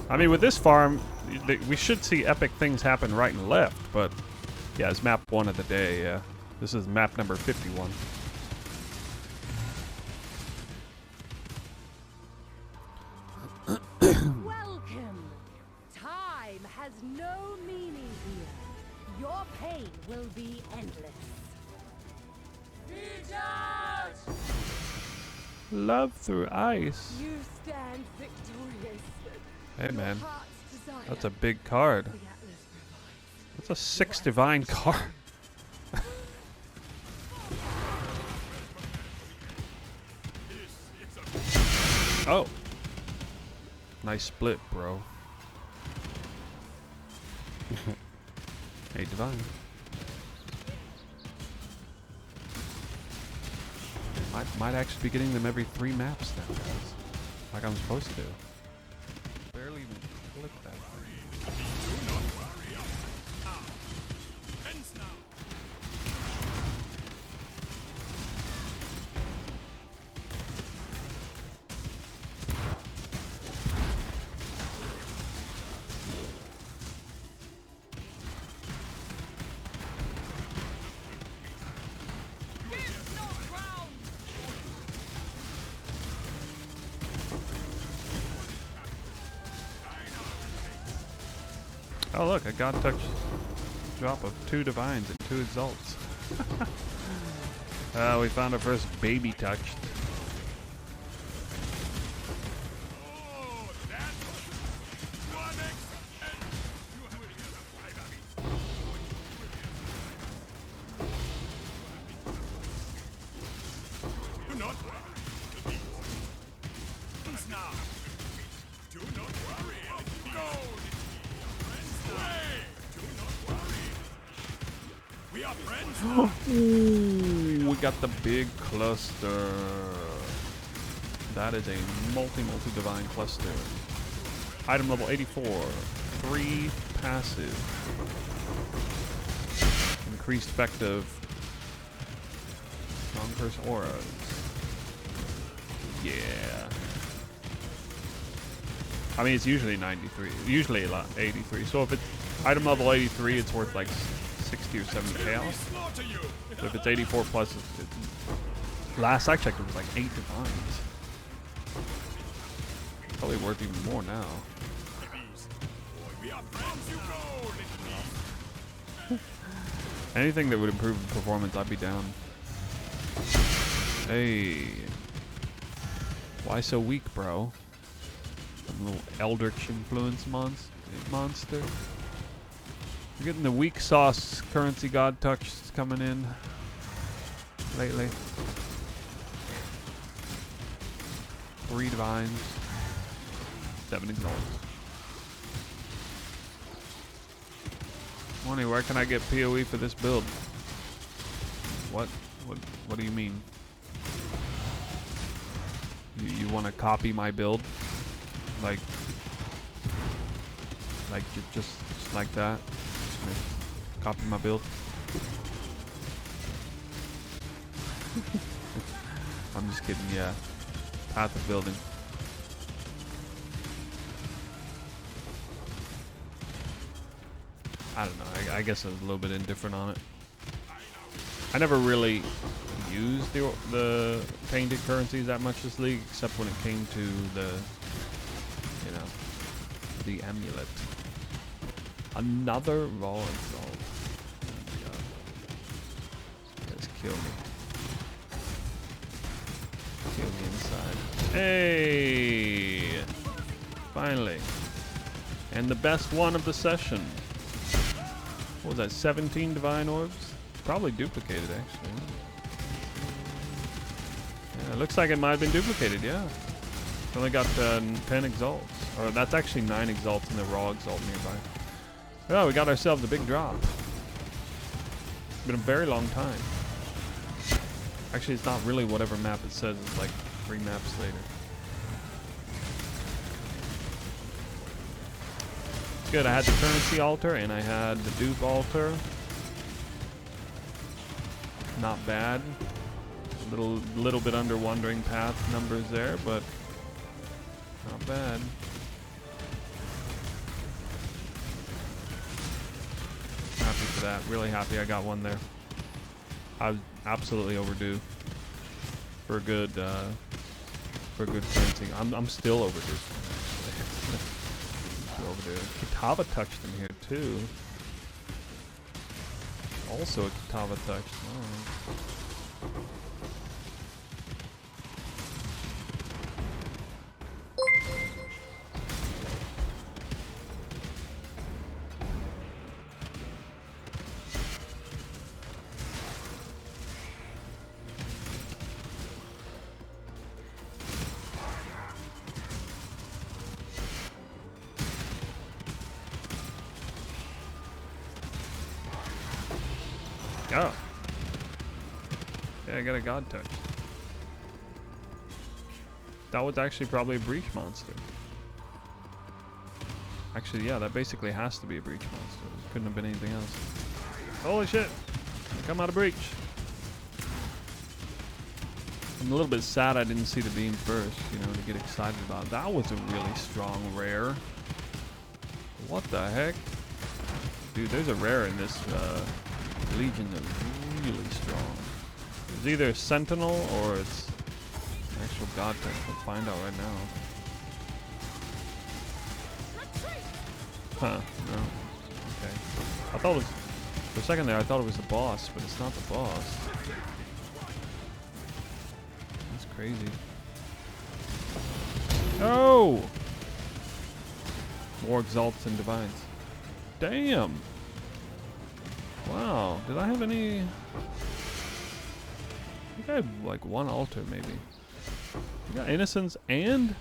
A: I mean, with this farm, we should see epic things happen right and left, but yeah, it's map 1 of the day, yeah. This is map number 51.
C: Welcome! Time has no meaning here. Your pain will be endless.
A: Love through ice.
C: You stand victorious.
A: Hey, man.
C: Your heart's desire.
A: That's a big card.
C: The Atlas provides.
A: That's a 6 divine card. Oh. Nice split, bro. Hey, divine. Might actually be getting them every 3 maps now, guys. Like I'm supposed to. Barely even click that thing. Oh look, a god touch drop of 2 divines and 2 exalts. We found our first baby touched. Ooh, we got the big cluster. That is a multi-divine cluster. Item level 84. 3 passive. Increased effective. Conqueror's auras. Yeah. I mean, it's usually 93. Usually 83. So if it's item level 83, it's worth like 60 or 70 chaos. So if it's 84 plus, last I checked, it was like 8 divines. Probably worth even more now. Anything that would improve performance, I'd be down. Hey. Why so weak, bro? Some little eldritch influence monster. We're getting the weak sauce currency god touch coming in lately. 3 divines. 7 exalts. Money, where can I get PoE for this build? What do you mean? You want to copy my build? Like just like that? Just gonna copy my build? I'm just kidding, yeah. Path of building. I don't know. I guess I was a little bit indifferent on it. I never really used the painted currencies that much this league, except when it came to the, you know, the amulet. Another raw exalt. Oh my god. Just kill me. Kill me inside. Hey! Finally. And the best one of the session. What was that, 17 divine orbs? Probably duplicated, actually. Yeah, it looks like it might have been duplicated, yeah. It's only got 10 exalts. Or that's actually 9 exalts and the raw exalt nearby. Oh, we got ourselves a big drop. It's been a very long time. Actually, it's not really whatever map it says. It's like 3 maps later. Good, I had the currency altar and I had the dupe altar. Not bad. A little bit under wandering path numbers there, but not bad. Happy for that. Really happy I got one there. I was absolutely overdue for a good currency. I'm still overdue. Overdue. Kitava touched him here too. Also a Kitava touch. Alright. Oh. Yeah, I got a god touch. That was actually probably a breach monster. Actually, yeah, that basically has to be a breach monster. It couldn't have been anything else. Holy shit! Come out of breach. I'm a little bit sad I didn't see the beam first, you know, to get excited about it. That was a really strong rare. What the heck? Dude, there's a rare in this Legion that's really strong. It's either Sentinel or it's actual god type. Let's find out right now. Huh, no. Okay. I thought it was, for a second there, I thought it was the boss, but it's not the boss. That's crazy. Oh! More exalts and divines. Damn! Wow, did I have any? I think I had like one altar maybe. We got innocence and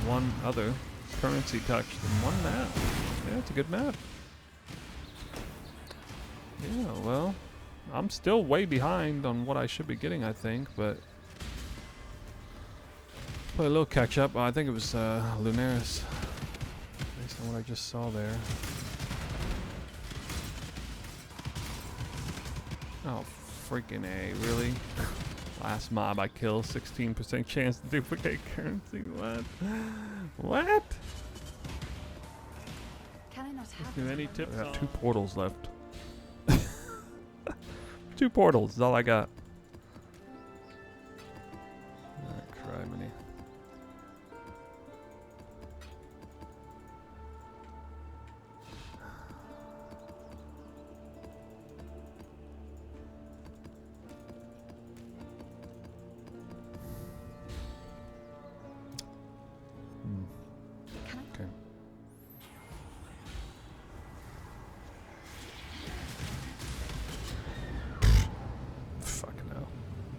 A: one other currency touch in one map. Yeah, it's a good map. Yeah, well, I'm still way behind on what I should be getting, I think, but play a little catch up. I think it was Lunaris, based on what I just saw there. Oh, freaking A, really? Last mob I kill, 16% chance to duplicate currency. What? What?
B: Can I not have
A: Do
B: this
A: any
B: one?
A: tips? I got 2 portals left. 2 portals is all I got. Alright, criminy.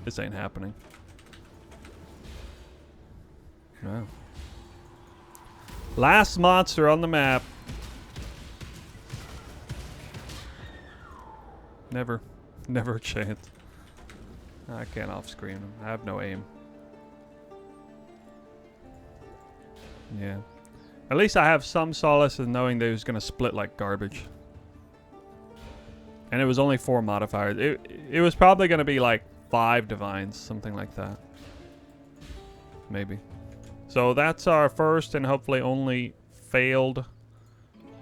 A: This ain't happening. Wow. Last monster on the map. Never a chance. I can't off-screen him. I have no aim. Yeah. At least I have some solace in knowing that he was going to split like garbage. And it was only 4 modifiers. It was probably going to be like 5 divines, something like that. Maybe. So that's our first and hopefully only failed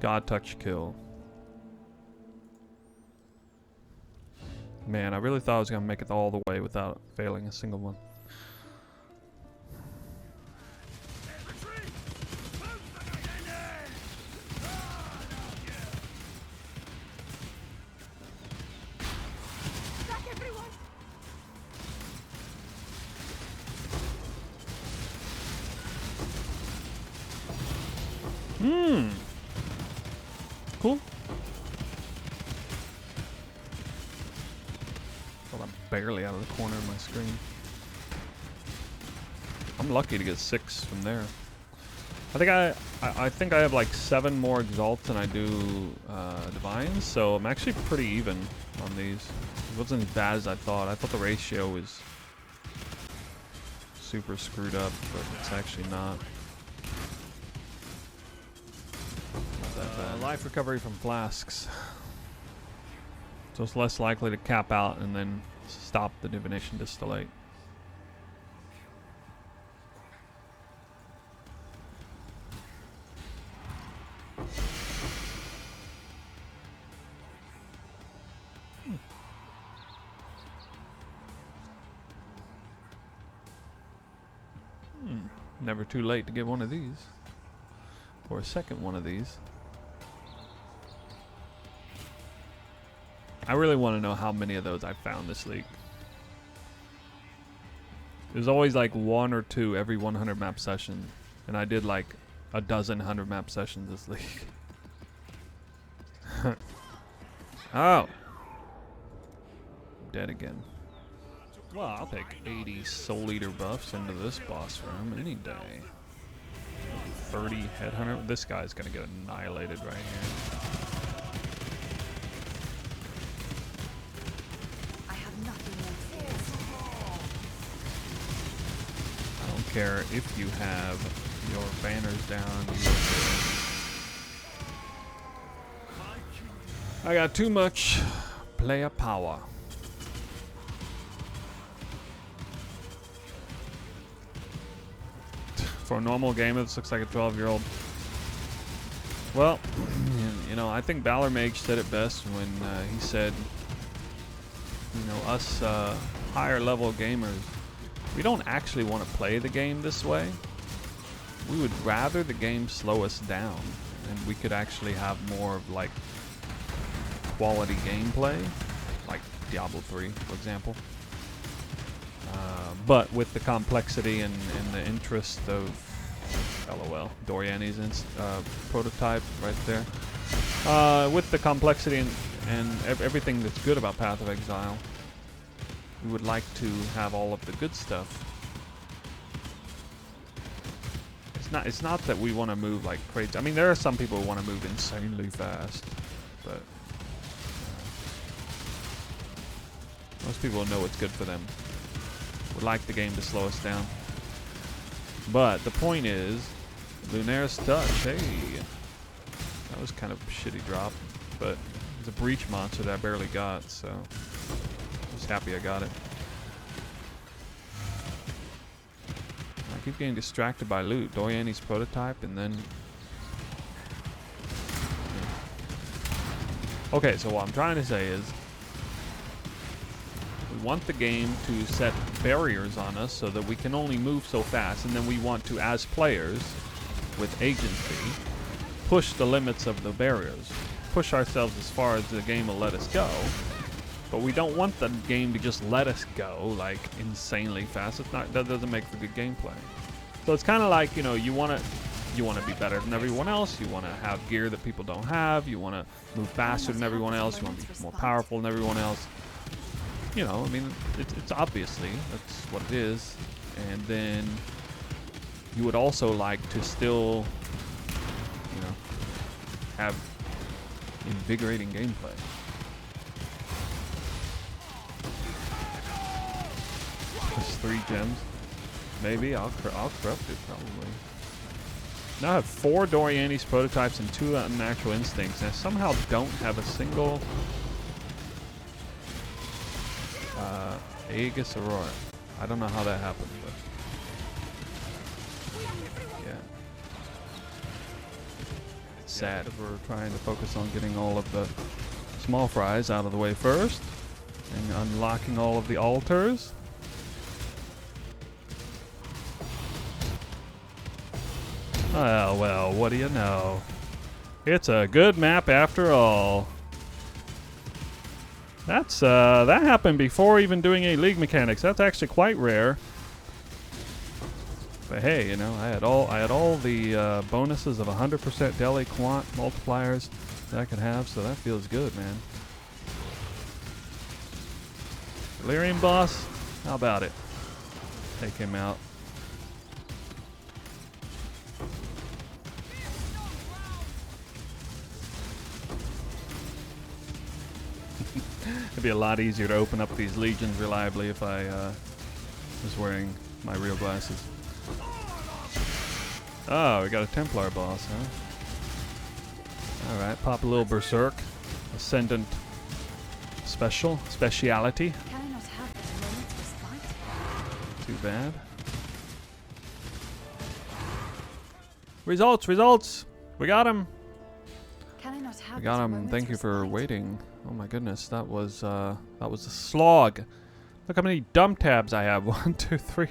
A: God Touch kill. Man, I really thought I was going to make it all the way without failing a single one. Cool. Well, I'm barely out of the corner of my screen. I'm lucky to get 6 from there. I think I have like 7 more exalts than I do divines, so I'm actually pretty even on these. It wasn't as bad as I thought. I thought the ratio was super screwed up, but it's actually not. Life recovery from flasks. So it's less likely to cap out and then stop the divination distillate. Never too late to get one of these. Or a second one of these. I really want to know how many of those I found this league. There's always like 1 or 2 every 100 map session. And I did like a dozen 100 map sessions this league. Oh. Dead again. Well, I'll take 80 Soul Eater buffs into this boss room any day. 30 Headhunter. This guy's gonna get annihilated right here. I don't care if you have your banners down. I got too much player power. For a normal gamer, this looks like a 12-year-old. Well, you know, I think Valor Mage said it best when he said, you know, us higher level gamers, we don't actually want to play the game this way. We would rather the game slow us down and we could actually have more of like quality gameplay, like Diablo 3, for example. But with the complexity and the interest of LOL, Doriani's prototype right there. With the complexity and everything that's good about Path of Exile, we would like to have all of the good stuff. It's not that we want to move like crazy. I mean, there are some people who want to move insanely fast, but most people know what's good for them. Would like the game to slow us down. But the point is, Lunaire's Touch, hey. That was kind of a shitty drop, but it's a breach monster that I barely got, so I was happy I got it. I keep getting distracted by loot. Doriani's prototype, and then... Okay, so what I'm trying to say is, we want the game to set barriers on us so that we can only move so fast, and then we want to, as players, with agency, push the limits of the barriers. Push ourselves as far as the game will let us go. But we don't want the game to just let us go, like, insanely fast. That doesn't make for good gameplay. So it's kind of like, you know, you want to be better than everyone else. You want to have gear that people don't have. You want to move faster than everyone else. You want to be more powerful than everyone else.
D: you know, I mean, it's obviously, that's what it is. And then you would also like to still, you know, have invigorating gameplay. Just 3 gems. Maybe I'll corrupt it probably. Now I have 4 Doriani's prototypes and 2 unnatural instincts, and I somehow don't have a single Aegis Aurora. I don't know how that happened, but yeah. It's sad. We're trying to focus on getting all of the small fries out of the way first, and unlocking all of the altars. Oh, well, what do you know? It's a good map after all. That's, that happened before even doing any league mechanics. That's actually quite rare. But hey, you know, I had all the bonuses of 100% Deli quant multipliers that I could have, so that feels good, man. Delirium boss, how about it? Take him out. It'd be a lot easier to open up these legions reliably if I was wearing my real glasses. Oh, we got a Templar boss, huh? Alright, pop a little Berserk. Ascendant speciality.
B: Can I not have this moment's respite?
D: Too bad. Results! We got him!
B: Can I not have
D: We got
B: this
D: him.
B: moment's
D: Thank you for
B: respite?
D: waiting. Oh my goodness, that was a slog. Look how many dumb tabs I have. 1, 2, 3,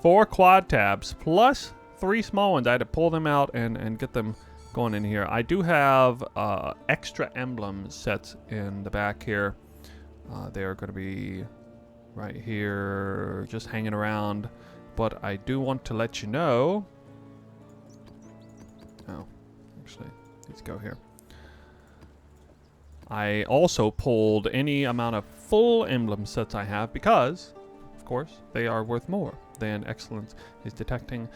D: 4 quad tabs plus 3 small ones. I had to pull them out and get them going in here. I do have extra emblem sets in the back here. They are going to be right here, just hanging around. But I do want to let you know. Oh, actually, let's go here. I also pulled any amount of full emblem sets I have because, of course, they are worth more than Excellence is detecting.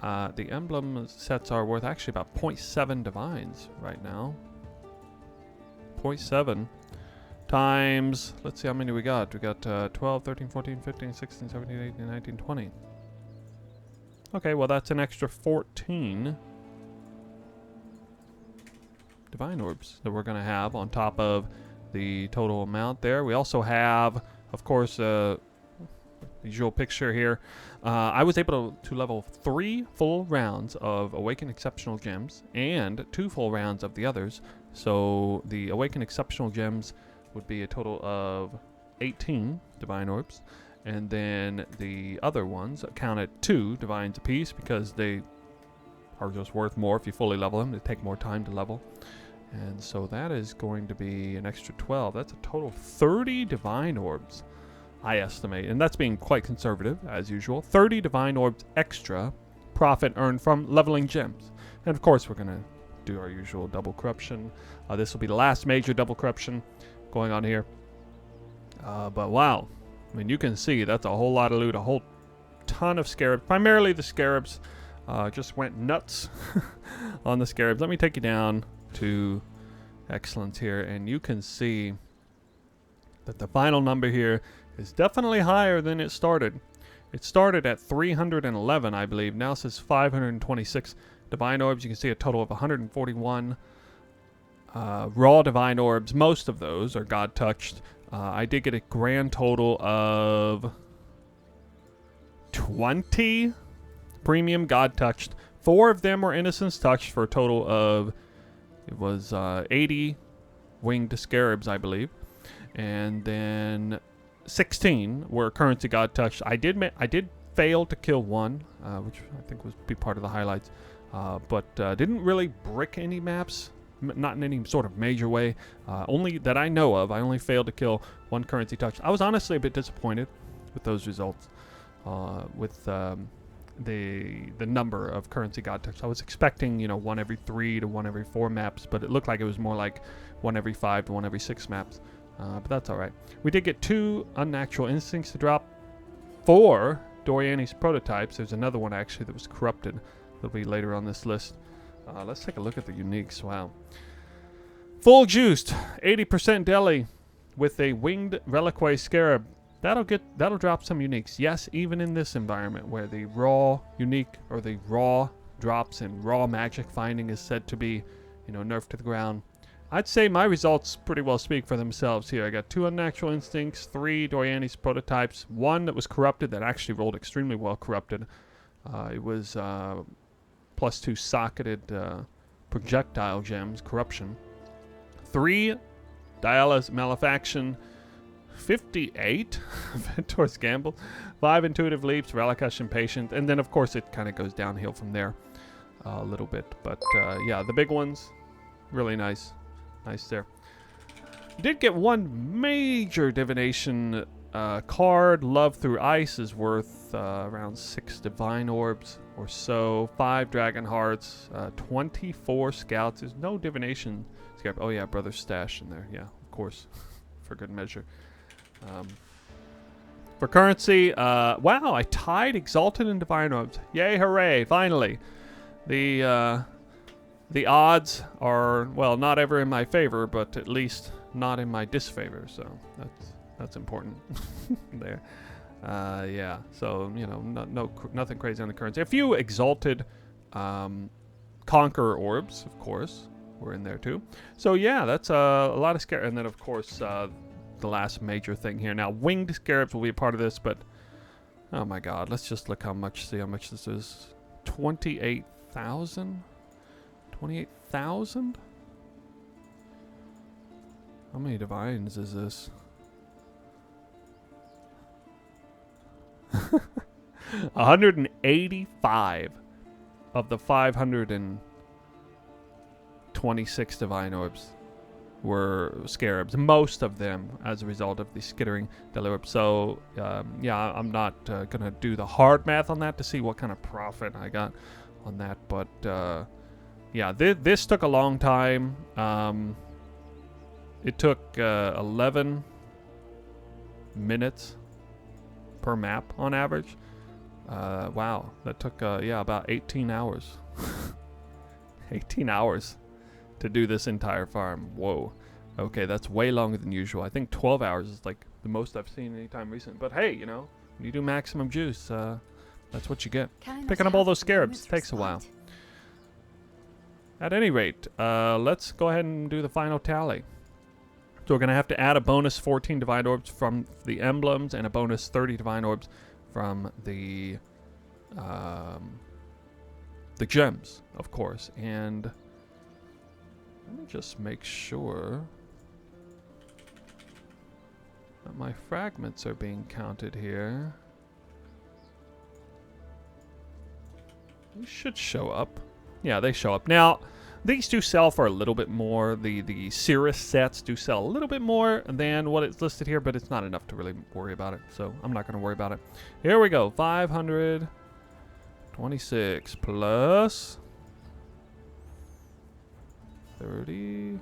D: The emblem sets are worth actually about 0.7 divines right now. 0.7 times, let's see how many we got. We got 12, 13, 14, 15, 16, 17, 18, 19, 20. Okay, well that's an extra 14 divine orbs that we're going to have on top of the total amount there. We also have, of course, visual picture here. I was able to level 3 full rounds of Awaken Exceptional Gems and 2 full rounds of the others. So the Awaken Exceptional Gems would be a total of 18 divine orbs. And then the other ones count at 2 divines apiece because they are just worth more if you fully level them. They take more time to level. And so that is going to be an extra 12. That's a total of 30 divine orbs, I estimate. And that's being quite conservative, as usual. 30 divine orbs extra profit earned from leveling gems. And of course, we're going to do our usual double corruption. This will be the last major double corruption going on here. But wow. I mean, you can see that's a whole lot of loot, a whole ton of Scarabs. Primarily the Scarabs just went nuts on the Scarabs. Let me take you down to Excellence here, and you can see that the final number here is definitely higher than it started. It started at 311, I believe. Now it says 526 divine orbs. You can see a total of 141 raw divine orbs. Most of those are God touched. I did get a grand total of 20 premium God touched. 4 of them were innocence touched for a total of, it was 80 winged Scarabs, I believe. And then 16 were currency God touched. I did fail to kill one, which I think was be part of the highlights. But didn't really brick any maps. Not in any sort of major way. Only that I know of. I only failed to kill one currency touch. I was honestly a bit disappointed with those results. With the number of currency God touch. I was expecting, you know, 1 every 3 to 1 every 4 maps, but it looked like it was more like 1 every 5 to 1 every 6 maps. But that's all right. We did get 2 Unnatural Instincts to drop, 4 Doriani's prototypes. There's another one actually that was corrupted. That'll be later on this list. Let's take a look at the uniques. Wow. Full juiced, 80% Deli with a winged Reliquary Scarab. That'll drop some uniques. Yes, even in this environment where the raw unique or the raw drops and raw magic finding is said to be, nerfed to the ground. I'd say my results pretty well speak for themselves here. I got 2 Unnatural Instincts, 3 Doriani's prototypes, 1 that was corrupted that actually rolled extremely well corrupted. It was +2 socketed projectile gems, corruption. 3 Diala's Malefaction, 58 Ventor's Gamble, 5 Intuitive Leaps, Relicush Impatient, and then of course it kind of goes downhill from there a little bit. But yeah, the big ones, really nice. Nice there. Did get 1 major divination card. Love Through Ice is worth around 6 divine orbs or so. 5 dragon hearts, 24 scouts. There's no divination. Oh yeah, Brother's Stash in there. Yeah, of course, for good measure. For currency, wow, I tied Exalted and Divine Orbs. Yay, hooray, finally. The odds are, well, not ever in my favor, but at least not in my disfavor, so that's important there. Yeah, so, nothing crazy on the currency. A few Exalted Conqueror Orbs, of course, were in there too. So yeah, that's a lot of Scarabs. And then, of course, the last major thing here. Now, winged Scarabs will be a part of this, but oh my god, let's just look see how much this is. 28,000? 28,000? How many divines is this? 185 of the 526 divine orbs were Scarabs. Most of them as a result of the skittering Delirious. So, yeah, I'm not going to do the hard math on that to see what kind of profit I got on that. But, yeah, this took a long time. It took 11 minutes per map on average. Wow, that took, yeah, about 18 hours. 18 hours to do this entire farm. Whoa. Okay, that's way longer than usual. I think 12 hours is like the most I've seen anytime recent. But hey, when you do maximum juice, that's what you get. Picking up all those Scarabs takes a while. At any rate, let's go ahead and do the final tally. So we're going to have to add a bonus 14 divine orbs from the emblems and a bonus 30 divine orbs from the gems, of course. And let me just make sure that my fragments are being counted here. These should show up. Yeah, they show up. Now, these do sell for a little bit more. The Cirrus sets do sell a little bit more than what it's listed here, but it's not enough to really worry about it. So I'm not going to worry about it. Here we go. 526 plus 30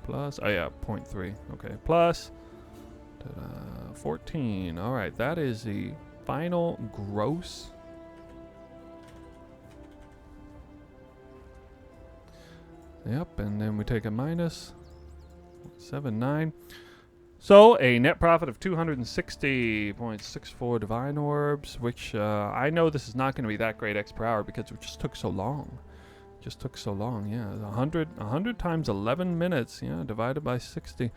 D: plus, oh yeah, 0.3. Okay, plus 14. All right, that is the final gross. Yep, and then we take a minus 0.79. So a net profit of 260.64 divine orbs, which I know this is not going to be that great X per hour because it just took so long. Just took so long, yeah. 100 times 11 minutes, yeah, divided by 60.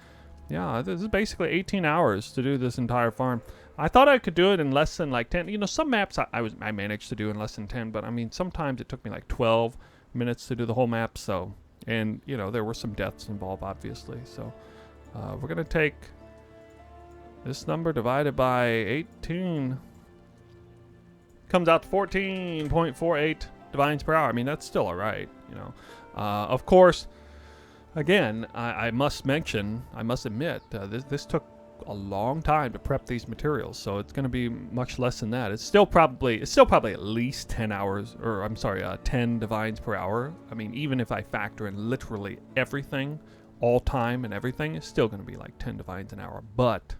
D: Yeah, this is basically 18 hours to do this entire farm. I thought I could do it in less than like 10. Some maps I managed to do in less than 10, but I mean sometimes it took me like 12 minutes to do the whole map. So, and there were some deaths involved, obviously. So we're gonna take this number divided by 18. Comes out to 14.48 divines per hour. I mean, that's still all right, Of course, again, I must admit, this took a long time to prep these materials, so it's going to be much less than that. It's still probably at least 10 hours, or I'm sorry, 10 divines per hour. I mean, even if I factor in literally everything, all time and everything, it's still going to be like 10 divines an hour. But,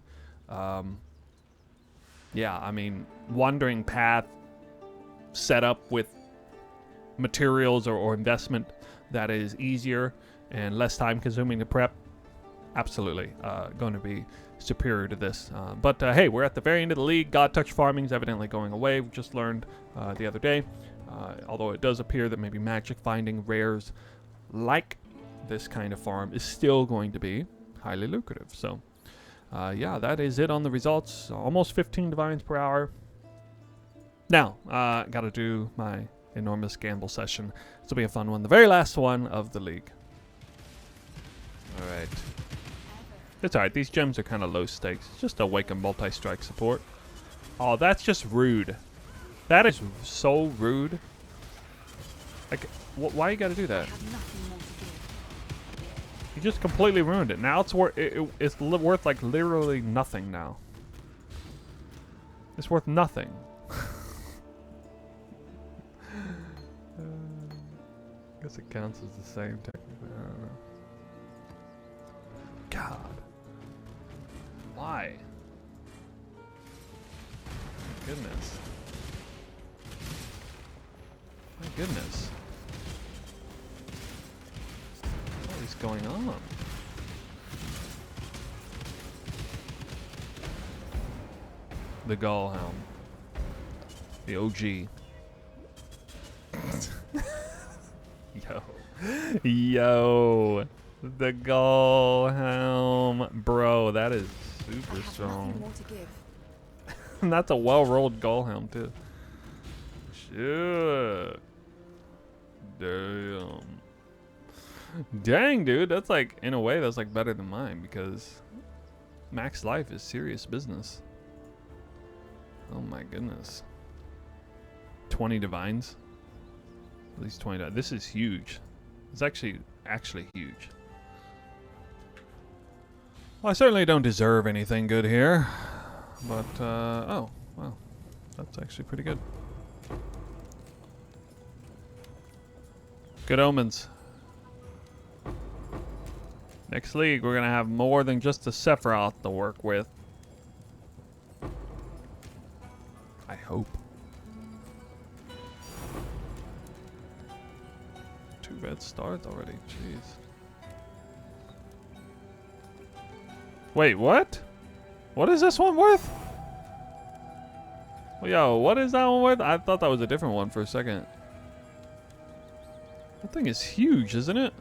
D: yeah, I mean, wandering path set up with materials or investment that is easier and less time consuming to prep, absolutely going to be superior to this. But hey, we're at the very end of the league. God Touch farming is evidently going away. We just learned the other day. Although it does appear that maybe magic finding rares like this kind of farm is still going to be highly lucrative. So yeah, that is it on the results. Almost 15 divines per hour. Now, got to do my enormous gamble session. This will be a fun one. The very last one of the league. All right. It's all right. These gems are kind of low stakes. It's just awaken multi-strike support. Oh, that's just rude. That is so rude. Like, why you got to do that? You just completely ruined it. Now it's worth it's worth like literally nothing now. It's worth nothing. I guess it counts as the same technically. I don't know. God. Why? My goodness. My goodness. What is going on? The Gallhelm. The OG. Yo. The Gallhelm. Bro, that is super strong. And that's a well-rolled Gallhelm, too. Shit. Damn. Dang, dude. That's like, in a way, that's like better than mine because max life is serious business. Oh my goodness. 20 divines. At least 20 divines. This is huge. It's actually huge. Well, I certainly don't deserve anything good here. But, oh, well. That's actually pretty good. Good omens. Next league, we're going to have more than just a Sephiroth to work with. I hope. 2 red stars already. Jeez. Wait, what? What is this one worth? Yo, what is that one worth? I thought that was a different one for a second. That thing is huge, isn't it?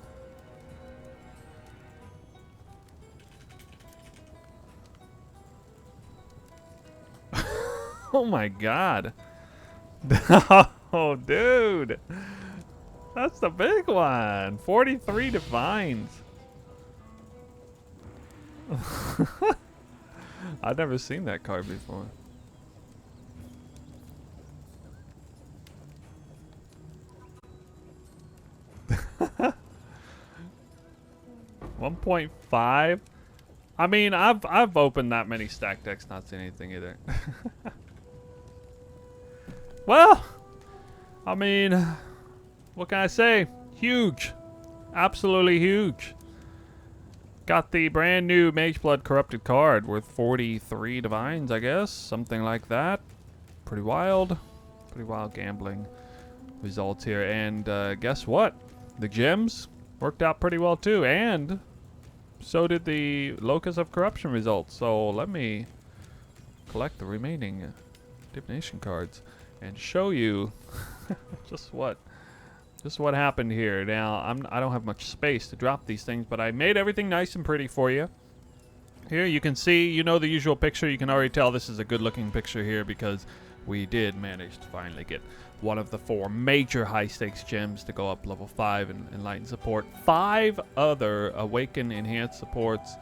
D: Oh my god. Oh, dude. That's the big one. 43 divines. I've never seen that card before. $1.5. I mean, I've opened that many stack decks, not seen anything either. Well, I mean, what can I say? Huge. Absolutely huge. Got the brand new Mageblood Corrupted card worth 43 divines, I guess. Something like that. Pretty wild. Pretty wild gambling results here. And guess what? The gems worked out pretty well too. And so did the Locus of Corruption results. So let me collect the remaining divination cards and show you just what happened here. Now, I don't have much space to drop these things, but I made everything nice and pretty for you. Here you can see, you know the usual picture. You can already tell this is a good looking picture here because we did manage to finally get one of the 4 major high stakes gems to go up level 5 in Enlightened support. 5 other Awaken enhanced supports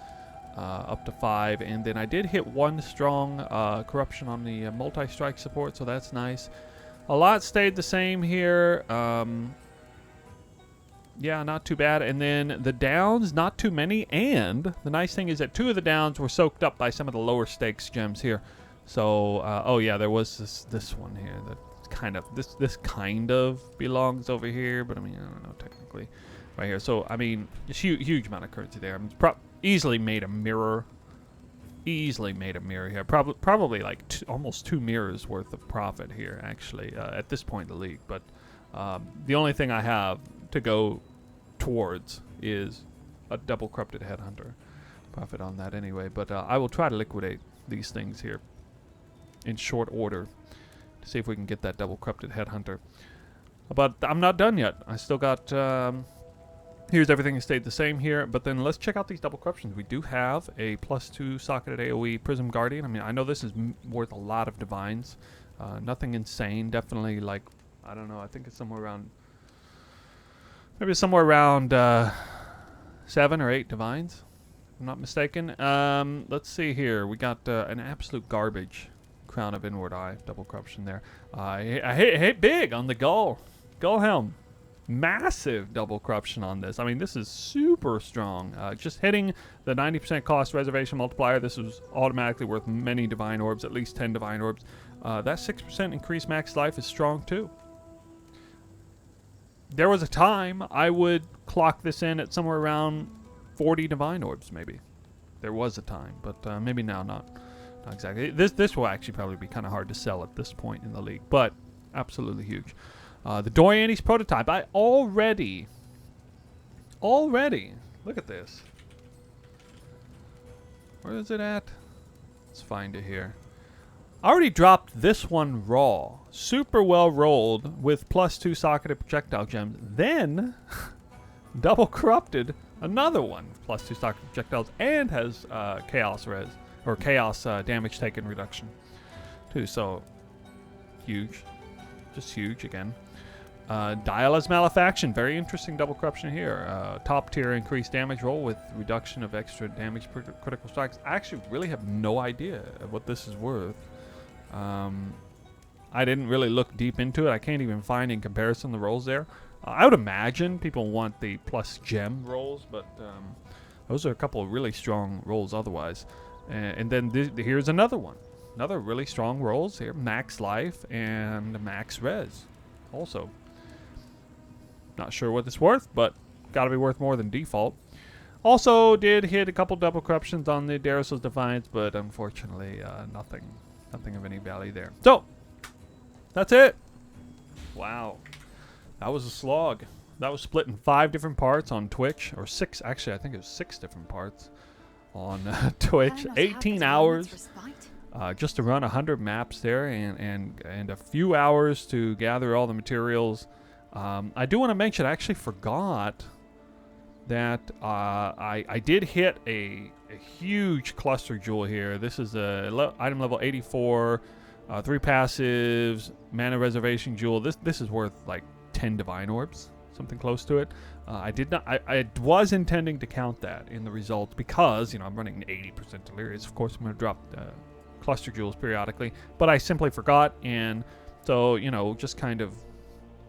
D: up to 5, and then I did hit 1 strong corruption on the multi-strike support, so that's nice. A lot stayed the same here. Yeah, not too bad. And then the downs, not too many. And the nice thing is that 2 of the downs were soaked up by some of the lower stakes gems here. So, oh yeah, there was this one here that kind of this kind of belongs over here, but I mean, I don't know technically. right here. So I mean, it's huge amount of currency there. I mean, easily made a mirror. Easily made a mirror here. Probably like almost 2 mirrors worth of profit here, actually, at this point in the league. But the only thing I have to go towards is a double corrupted headhunter. Profit on that anyway. But I will try to liquidate these things here in short order to see if we can get that double corrupted headhunter. But I'm not done yet. I still got... here's everything that stayed the same here, but then let's check out these double corruptions. We do have a +2 socketed AoE Prism Guardian. I mean, I know this is worth a lot of divines. Nothing insane. Definitely, like, I don't know. I think it's somewhere around... maybe somewhere around 7 or 8 divines, if I'm not mistaken. Let's see here. We got an absolute garbage Crown of Inward Eye. Double corruption there. I hit big on the Gull Helm. Massive double corruption on this. I mean, this is super strong. Just hitting the 90% cost reservation multiplier, this was automatically worth many divine orbs, at least 10 divine orbs. That 6% increased max life is strong too. There was a time I would clock this in at somewhere around 40 divine orbs, maybe. There was a time, but maybe now not exactly. This will actually probably be kind of hard to sell at this point in the league, but absolutely huge. The Doriani's prototype. I already, look at this. Where is it at? Let's find it here. I already dropped this one raw. Super well rolled with +2 socketed projectile gems. Then, double corrupted another one. +2 socketed projectiles and has chaos res, or chaos damage taken reduction too. So, huge. Just huge again. Diala's Malefaction, very interesting double corruption here. Top tier increased damage roll with reduction of extra damage per critical strikes. I actually really have no idea what this is worth. I didn't really look deep into it. I can't even find in comparison the rolls there. I would imagine people want the plus gem rolls, but those are a couple of really strong rolls otherwise. And then here's another one. Another really strong rolls here. Max life and max res also. Not sure what it's worth, but gotta be worth more than default. Also did hit a couple double corruptions on the Darius' Defiance, but unfortunately nothing of any value there. So that's it. Wow, that was a slog. That was split in 5 different parts on Twitch, or 6 actually. I think it was 6 different parts on Twitch. 18 hours just to run 100 maps there, and a few hours to gather all the materials. I do want to mention, I actually forgot that I did hit a huge cluster jewel here. This is a item level 84, 3 passives, mana reservation jewel. This is worth like 10 divine orbs, something close to it. I was intending to count that in the results because, you know, I'm running 80% Delirious. Of course, I'm going to drop cluster jewels periodically, but I simply forgot, and so, you know, just kind of,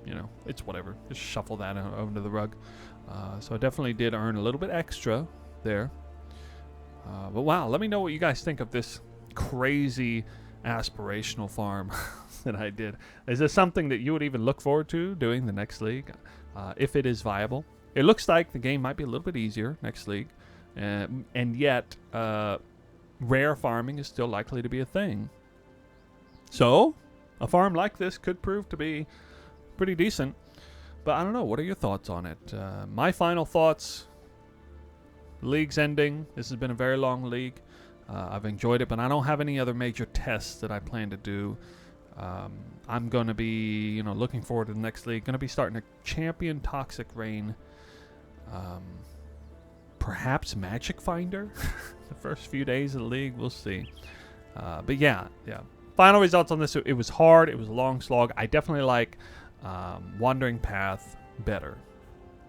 D: you know, it's whatever. Just shuffle that under the rug. So I definitely did earn a little bit extra there. But wow, let me know what you guys think of this crazy aspirational farm that I did. Is this something that you would even look forward to doing the next league, if it is viable? It looks like the game might be a little bit easier next league, and yet rare farming is still likely to be a thing. So a farm like this could prove to be pretty decent. But I don't know. What are your thoughts on it? My final thoughts: league's ending. This has been a very long league. I've enjoyed it, but I don't have any other major tests that I plan to do. I'm going to be, you know, looking forward to the next league. Going to be starting a champion toxic rain. Perhaps Magic Finder. The first few days of the league, we'll see. But yeah. Final results on this: it was hard. It was a long slog. I definitely like Wandering Path better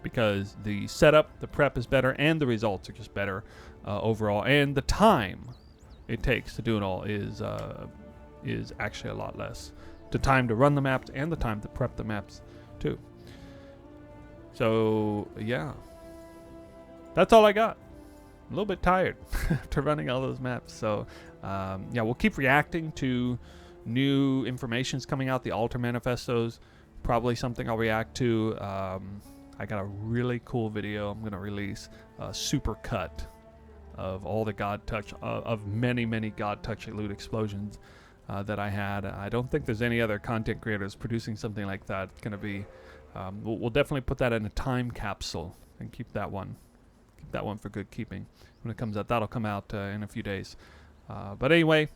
D: because the setup, the prep is better, and the results are just better overall. And the time it takes to do it all is actually a lot less. The time to run the maps and the time to prep the maps too. So yeah, that's all I got. A little bit tired after running all those maps. So yeah, we'll keep reacting to new informations coming out. The altar manifestos, probably something I'll react to. I got a really cool video I'm going to release, a super cut of all the God Touch, of many God Touch loot explosions that I had. I don't think there's any other content creators producing something like that. It's going to be, we'll definitely put that in a time capsule and keep that one for good keeping. When it comes out, that'll come out in a few days. But anyway,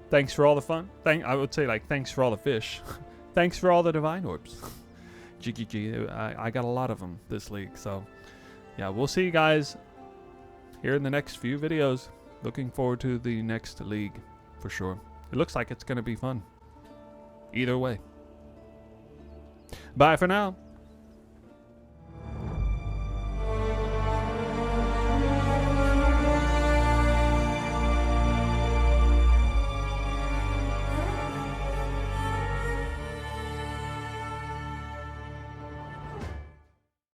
D: thanks for all the fun. I would say, like, thanks for all the fish. Thanks for all the divine orbs. GGG. I got a lot of them this league. So, yeah, we'll see you guys here in the next few videos. Looking forward to the next league for sure. It looks like it's going to be fun. Either way. Bye for now.